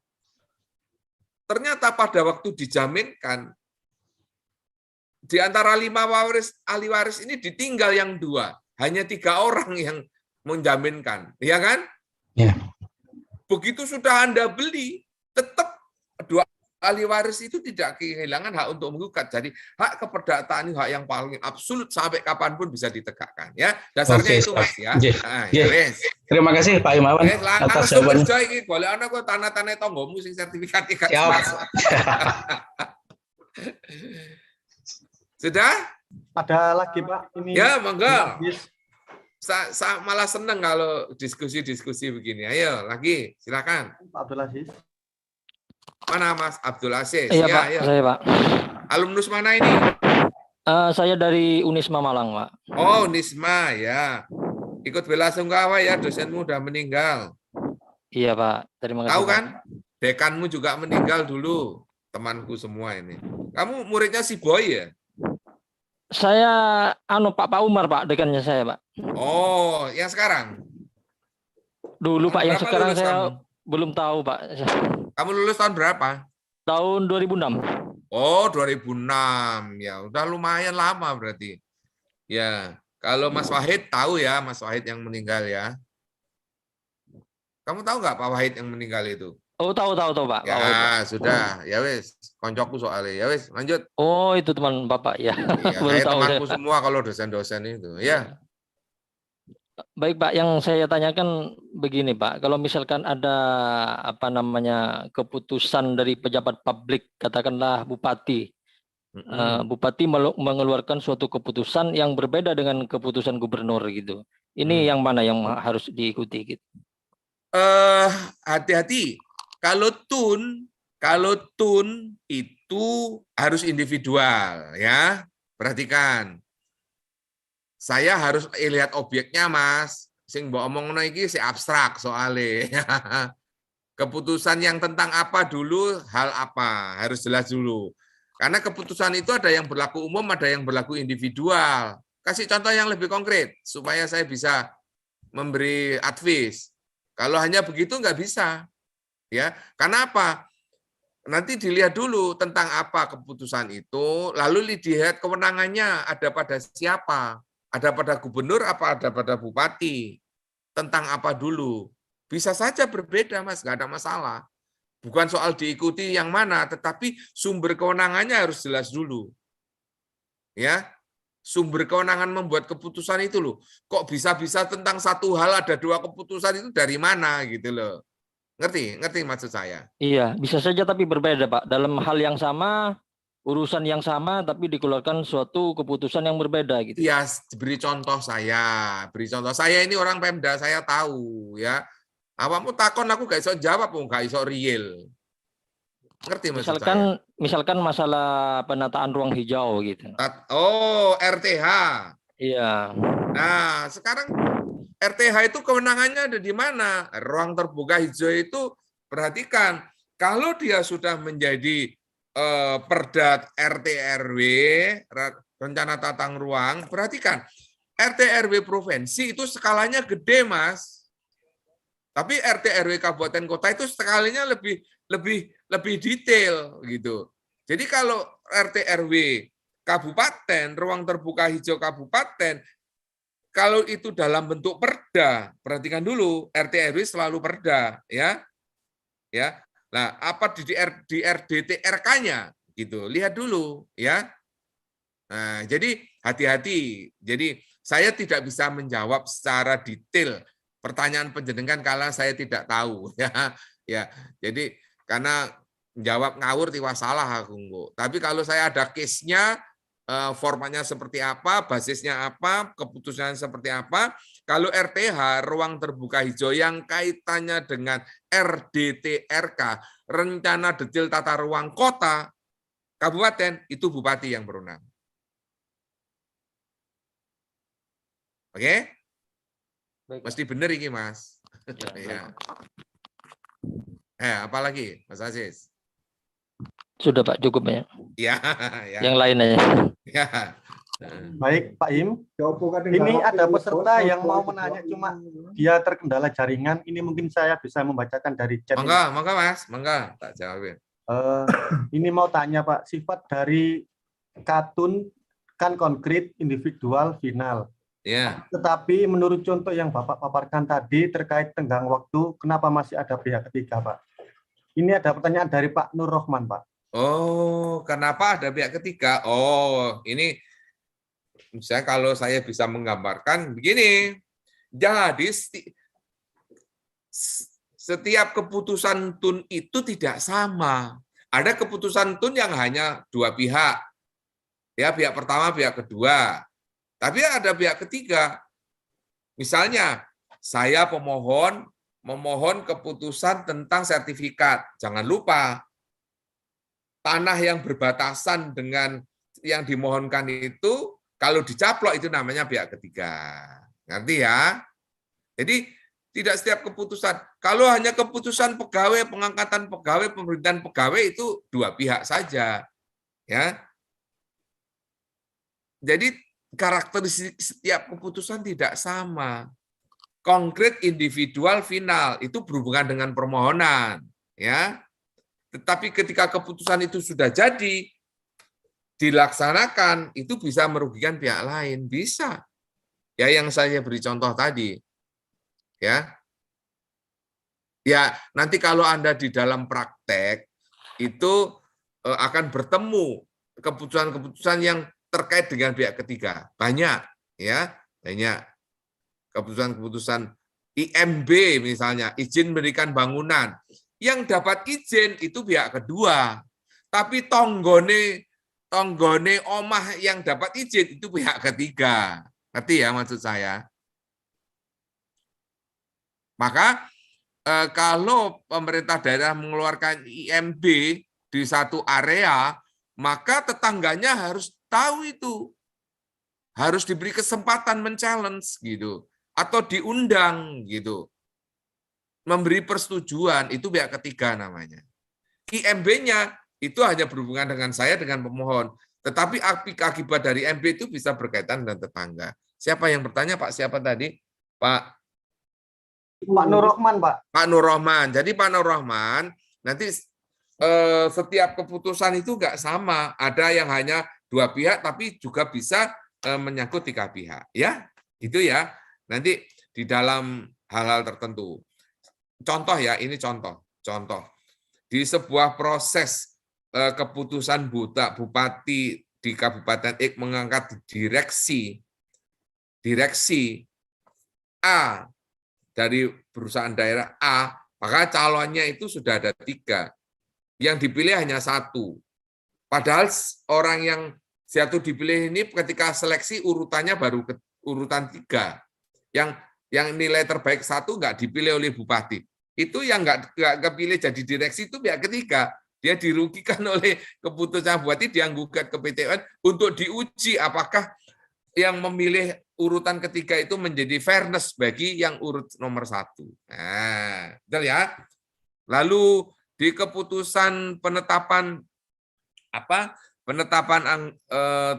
Ternyata pada waktu dijaminkan, di antara 5 ahli waris ini ditinggal yang 2. Hanya 3 orang yang menjaminkan. Ya kan? Ya. Begitu sudah Anda beli, tetap 2 ahli waris itu tidak kehilangan hak untuk menggugat. Jadi hak keperdataan itu hak yang paling absolut sampai kapanpun bisa ditegakkan. Ya, dasarnya Oke, itu Mas ya. Nah, ya. wes. Terima kasih Pak Himawan atas jawabannya. Boleh ana kok tanah-tanah tonggomu sing sertifikat ikat Siap. masuk. Sudah? Ada lagi Pak? Ini Ya, monggo. habis. Malah seneng kalau diskusi-diskusi begini. Ayo, lagi, silakan. Pak Abdul Aziz. Mana Mas Abdul Aziz? Iya Ya, Pak, ayo. saya Pak. Alumnus mana ini? Saya dari Unisma Malang Pak. Oh, Nisma, ya. Ikut bela sungkawa ya, dosenmu udah meninggal. Iya Pak, terima kasih. Tahu Pak. kan? Dekanmu juga meninggal dulu. Temanku semua ini. Kamu muridnya si Boy ya? Saya Pak Umar Pak, dekannya saya Pak. Oh, yang sekarang? Dulu Pak, yang Berapa sekarang lulus saya kamu? belum tahu Pak. Kamu lulus tahun berapa? Tahun 2006. Oh, 2006. Ya, udah lumayan lama berarti. Ya, kalau Mas Wahid tahu ya, Mas Wahid yang meninggal ya. Kamu tahu nggak Pak Wahid yang meninggal itu? Oh, tahu Pak. Pak Wahid, Pak. Ya, sudah. Ya wes, koncoku soalnya. Ya wes, lanjut. Oh, itu teman Bapak ya. Ya, Baru saya tahu temanku saya. semua kalau dosen-dosen itu. Ya. Baik Pak, yang saya tanyakan begini Pak, kalau misalkan ada keputusan dari pejabat publik, katakanlah bupati, bupati mengeluarkan suatu keputusan yang berbeda dengan keputusan gubernur gitu. Ini yang mana yang harus diikuti gitu? Hati-hati. Kalau tun itu harus individual ya. Perhatikan. Saya harus lihat objeknya, Mas. Sing mbok omongno iki si abstrak soalnya. Keputusan yang tentang apa dulu, hal apa, harus jelas dulu. Karena keputusan itu ada yang berlaku umum, ada yang berlaku individual. Kasih contoh yang lebih konkret supaya saya bisa memberi advice. Kalau hanya begitu nggak bisa. Ya, karena apa? Nanti dilihat dulu tentang apa keputusan itu, lalu dilihat kewenangannya ada pada siapa, ada pada gubernur apa ada pada bupati, tentang apa dulu. Bisa saja berbeda, Mas, nggak ada masalah. Bukan soal diikuti yang mana, tetapi sumber kewenangannya harus jelas dulu. Ya, Sumber kewenangan membuat keputusan itu loh. Kok bisa-bisa tentang satu hal ada 2 keputusan itu dari mana gitu loh. Ngerti maksud saya? Iya, bisa saja tapi berbeda, Pak. Dalam hal yang sama, urusan yang sama, tapi dikeluarkan suatu keputusan yang berbeda gitu. Ya, beri contoh saya ini orang Pemda, saya tahu ya. Awakmu takon aku gak iso jawab, gak iso real. Ngerti maksud saya? Misalkan masalah penataan ruang hijau gitu. Oh, RTH. Iya. Nah, sekarang RTH itu kewenangannya ada di mana? Ruang terbuka hijau itu, perhatikan, kalau dia sudah menjadi Perda RT RW, rencana tata ruang, perhatikan, RT RW provinsi itu skalanya gede, Mas. Tapi RT RW kabupaten kota itu skalanya lebih detail gitu. Jadi kalau RT RW kabupaten, ruang terbuka hijau kabupaten, kalau itu dalam bentuk perda, perhatikan dulu, RT RW selalu perda, ya. Ya. Nah, apa di RDTRK-nya gitu. Lihat dulu, ya. Nah, jadi hati-hati. Jadi saya tidak bisa menjawab secara detail pertanyaan penjenengan kalau saya tidak tahu, ya. Ya. Jadi karena jawab ngawur tiwa salah aku, Nggo. Tapi kalau saya ada case-nya, formatnya seperti apa, basisnya apa, keputusannya seperti apa. Kalau RTH, ruang terbuka hijau yang kaitannya dengan RDTRK, rencana detail tata ruang kota, kabupaten, itu bupati yang berwenang. Oke? Baik. Mesti benar ini, Mas. Ya, ya. Apalagi, Mas Aziz? Sudah, Pak, cukup ya. Ya, ya. Yang lain aja. Ya. Baik, Pak Im. Ini ada peserta yang mau menanya, cuma dia terkendala jaringan. Ini mungkin saya bisa membacakan dari chat. Monggo, Mas. Monggo, tak jawabin. Ini mau tanya, Pak, sifat dari katun kan konkret, individual, final. Ya. Tetapi menurut contoh yang Bapak paparkan tadi terkait tenggang waktu, kenapa masih ada pihak ketiga, Pak? Ini ada pertanyaan dari Pak Nur Rohman, Pak. Oh, kenapa ada pihak ketiga? Oh, ini misalnya kalau saya bisa menggambarkan begini. Jadi setiap keputusan TUN itu tidak sama. Ada keputusan TUN yang hanya 2 pihak. Ya, pihak pertama, pihak kedua. Tapi ada pihak ketiga. Misalnya, saya pemohon memohon keputusan tentang sertifikat. Jangan lupa, tanah yang berbatasan dengan yang dimohonkan itu, kalau dicaplok itu namanya pihak ketiga. Ngerti ya? Jadi, tidak setiap keputusan. Kalau hanya keputusan pegawai, pengangkatan pegawai, pemerintahan pegawai itu 2 pihak saja. Ya. Jadi, karakteristik setiap keputusan tidak sama. Konkret, individual, final itu berhubungan dengan permohonan, ya. Tetapi ketika keputusan itu sudah jadi dilaksanakan, itu bisa merugikan pihak lain, bisa. Ya, yang saya beri contoh tadi. Ya. Ya, nanti kalau Anda di dalam praktek itu akan bertemu keputusan-keputusan yang terkait dengan pihak ketiga. Banyak, ya, banyak. Keputusan-keputusan IMB misalnya, izin mendirikan bangunan. Yang dapat izin itu pihak kedua. Tapi tonggone omah yang dapat izin itu pihak ketiga. Ngerti ya maksud saya? Maka kalau pemerintah daerah mengeluarkan IMB di satu area, maka tetangganya harus tahu itu. Harus diberi kesempatan men-challenge gitu. Atau diundang gitu. Memberi persetujuan, itu pihak ketiga namanya. IMB-nya itu hanya berhubungan dengan saya, dengan pemohon. Tetapi akibat dari IMB itu bisa berkaitan dengan tetangga. Siapa yang bertanya, Pak? Siapa tadi? Pak Nur Rohman, Pak. Pak Nur Rohman. Jadi Pak Nur Rohman, nanti setiap keputusan itu nggak sama. Ada yang hanya 2 pihak, tapi juga bisa menyangkut 3 pihak. Ya, itu ya. Nanti di dalam hal-hal tertentu. Contoh ya, ini contoh. Di sebuah proses keputusan bupati di Kabupaten X mengangkat direksi A dari perusahaan daerah A, maka calonnya itu sudah ada 3. Yang dipilih hanya 1. Padahal orang yang satu dipilih ini ketika seleksi urutannya baru urutan 3. Yang nilai terbaik 1 nggak dipilih oleh bupati. Itu yang nggak kepilih jadi direksi itu pihak ketiga. Dia dirugikan oleh keputusan bupati, dia gugat ke PT UN untuk diuji apakah yang memilih urutan ketiga itu menjadi fairness bagi yang urut nomor 1. Nah, betul ya. Lalu di keputusan penetapan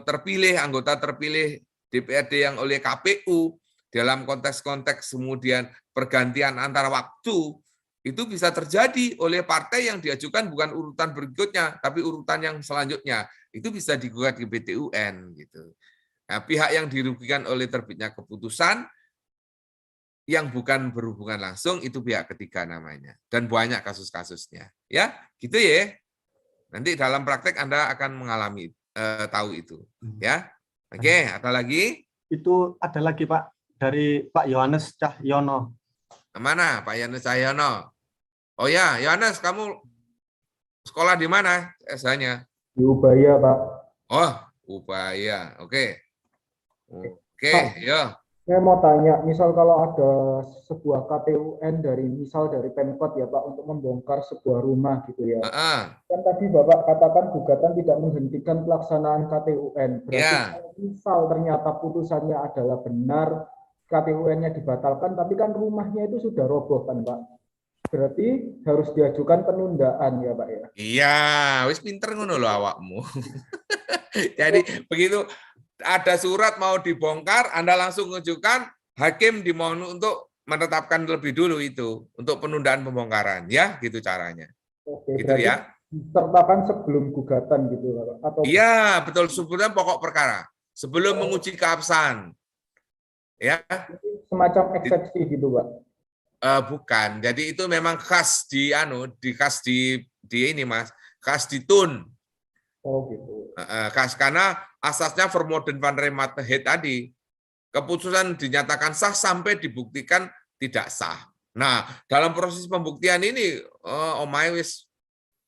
terpilih anggota terpilih DPRD yang oleh KPU dalam konteks-konteks kemudian pergantian antara waktu itu bisa terjadi oleh partai yang diajukan bukan urutan berikutnya tapi urutan yang selanjutnya, itu bisa digugat ke PT UN gitu. Nah, pihak yang dirugikan oleh terbitnya keputusan yang bukan berhubungan langsung itu pihak ketiga namanya, dan banyak kasus-kasusnya ya gitu ya. Nanti dalam praktek Anda akan mengalami tahu itu ya. Oke, ada lagi? Itu ada lagi Pak dari Pak Yohanes Cahyono. Mana Pak Yohanes Cahyono? Oh ya, Yohanes, kamu sekolah di mana S-nya? Di Ubaya, Pak. Oh, Ubaya. Oke. Oke, Pak, yo. saya mau tanya, misal kalau ada sebuah KTUN dari Pemkot ya Pak, untuk membongkar sebuah rumah gitu ya. Kan tadi Bapak katakan gugatan tidak menghentikan pelaksanaan KTUN. Berarti kalau misal ternyata putusannya adalah benar, KTUN-nya dibatalkan, tapi kan rumahnya itu sudah roboh kan Pak. Berarti harus diajukan penundaan ya Pak ya. Iya, wis pinter ngono lho awakmu. Jadi begitu ada surat mau dibongkar, Anda langsung mengajukan, hakim dimohon untuk menetapkan lebih dulu itu untuk penundaan pembongkaran, ya, gitu caranya. Oke, gitu ya. Disertakan sebelum gugatan gitu, Pak? Atau iya, betul, sebetulnya pokok perkara sebelum menguji keabsahan, ya. Semacam eksepsi gitu, Pak. Bukan, jadi itu memang khas di ini Mas, khas di TUN. Oh gitu. Karena asasnya Vermoeden van Remateheid tadi, keputusan dinyatakan sah sampai dibuktikan tidak sah. Nah, dalam proses pembuktian ini, omae wis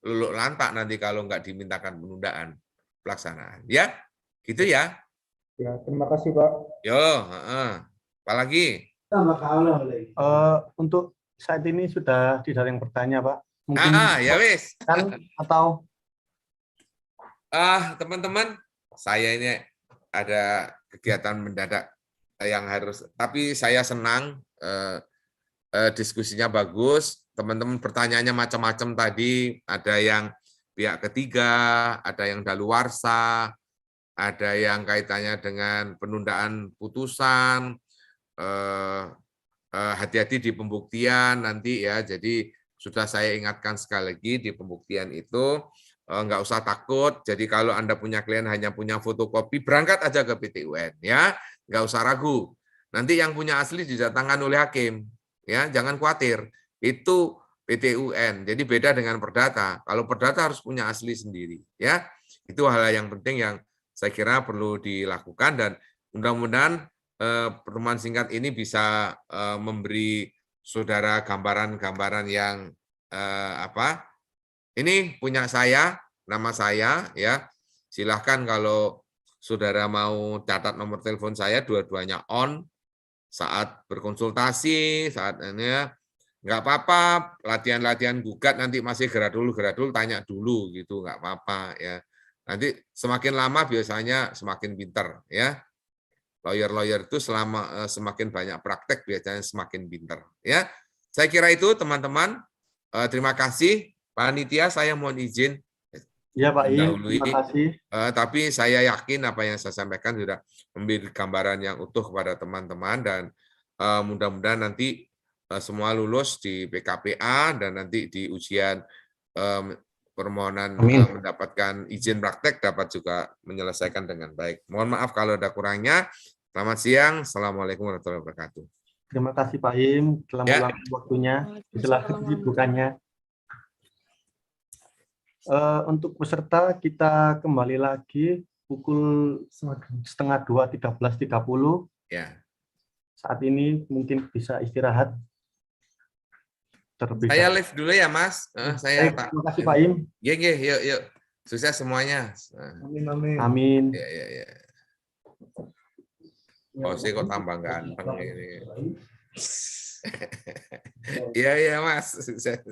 luluk lantak nanti kalau nggak dimintakan penundaan pelaksanaan. Ya, gitu ya. Ya, terima kasih Pak. Yo, apalagi? Untuk saat ini sudah tidak ada yang bertanya Pak. Mungkin ya wis. Kan atau teman-teman, saya ini ada kegiatan mendadak yang harus, tapi saya senang diskusinya bagus, teman-teman pertanyaannya macam-macam tadi, ada yang pihak ketiga, ada yang daluarsa, ada yang kaitannya dengan penundaan putusan, hati-hati di pembuktian nanti ya, jadi sudah saya ingatkan sekali lagi di pembuktian itu, nggak usah takut. Jadi kalau Anda punya klien hanya punya fotokopi, berangkat aja ke PT UN ya, nggak usah ragu. Nanti yang punya asli didatangkan oleh hakim, ya jangan khawatir. Itu PT UN. Jadi beda dengan perdata. Kalau perdata harus punya asli sendiri, ya. Itu hal yang penting yang saya kira perlu dilakukan dan mudah-mudahan pertemuan singkat ini bisa memberi saudara gambaran-gambaran yang ini punya saya, nama saya, ya. Silahkan kalau saudara mau catat nomor telepon saya, dua-duanya on saat berkonsultasi, saat ini nggak apa-apa, latihan-latihan gugat nanti masih geradul tanya dulu gitu, nggak apa-apa ya. Nanti semakin lama biasanya semakin pinter ya. Lawyer-lawyer itu semakin banyak praktek biasanya semakin pinter ya. Saya kira itu teman-teman. Terima kasih. Panitia, saya mohon izin. Ya Pak terima kasih. Tapi saya yakin apa yang saya sampaikan sudah memberi gambaran yang utuh kepada teman-teman dan mudah-mudahan nanti semua lulus di PKPA dan nanti di ujian permohonan mendapatkan izin praktek dapat juga menyelesaikan dengan baik. Mohon maaf kalau ada kurangnya. Selamat siang. Assalamualaikum warahmatullahi wabarakatuh. Terima kasih Pak Im telah meluangkan waktunya setelah kesibukannya. Untuk peserta kita kembali lagi pukul 1:30 Ya. Saat ini mungkin bisa istirahat. Terlebih Saya dahulu. live dulu ya, Mas. Saya Baik, terima kasih Pak Im. Yuk. Sukses semuanya. Amin, amin. Amin. Ya. Oh, sih kok tambah ganteng ini. Iya, Mas. Sukses.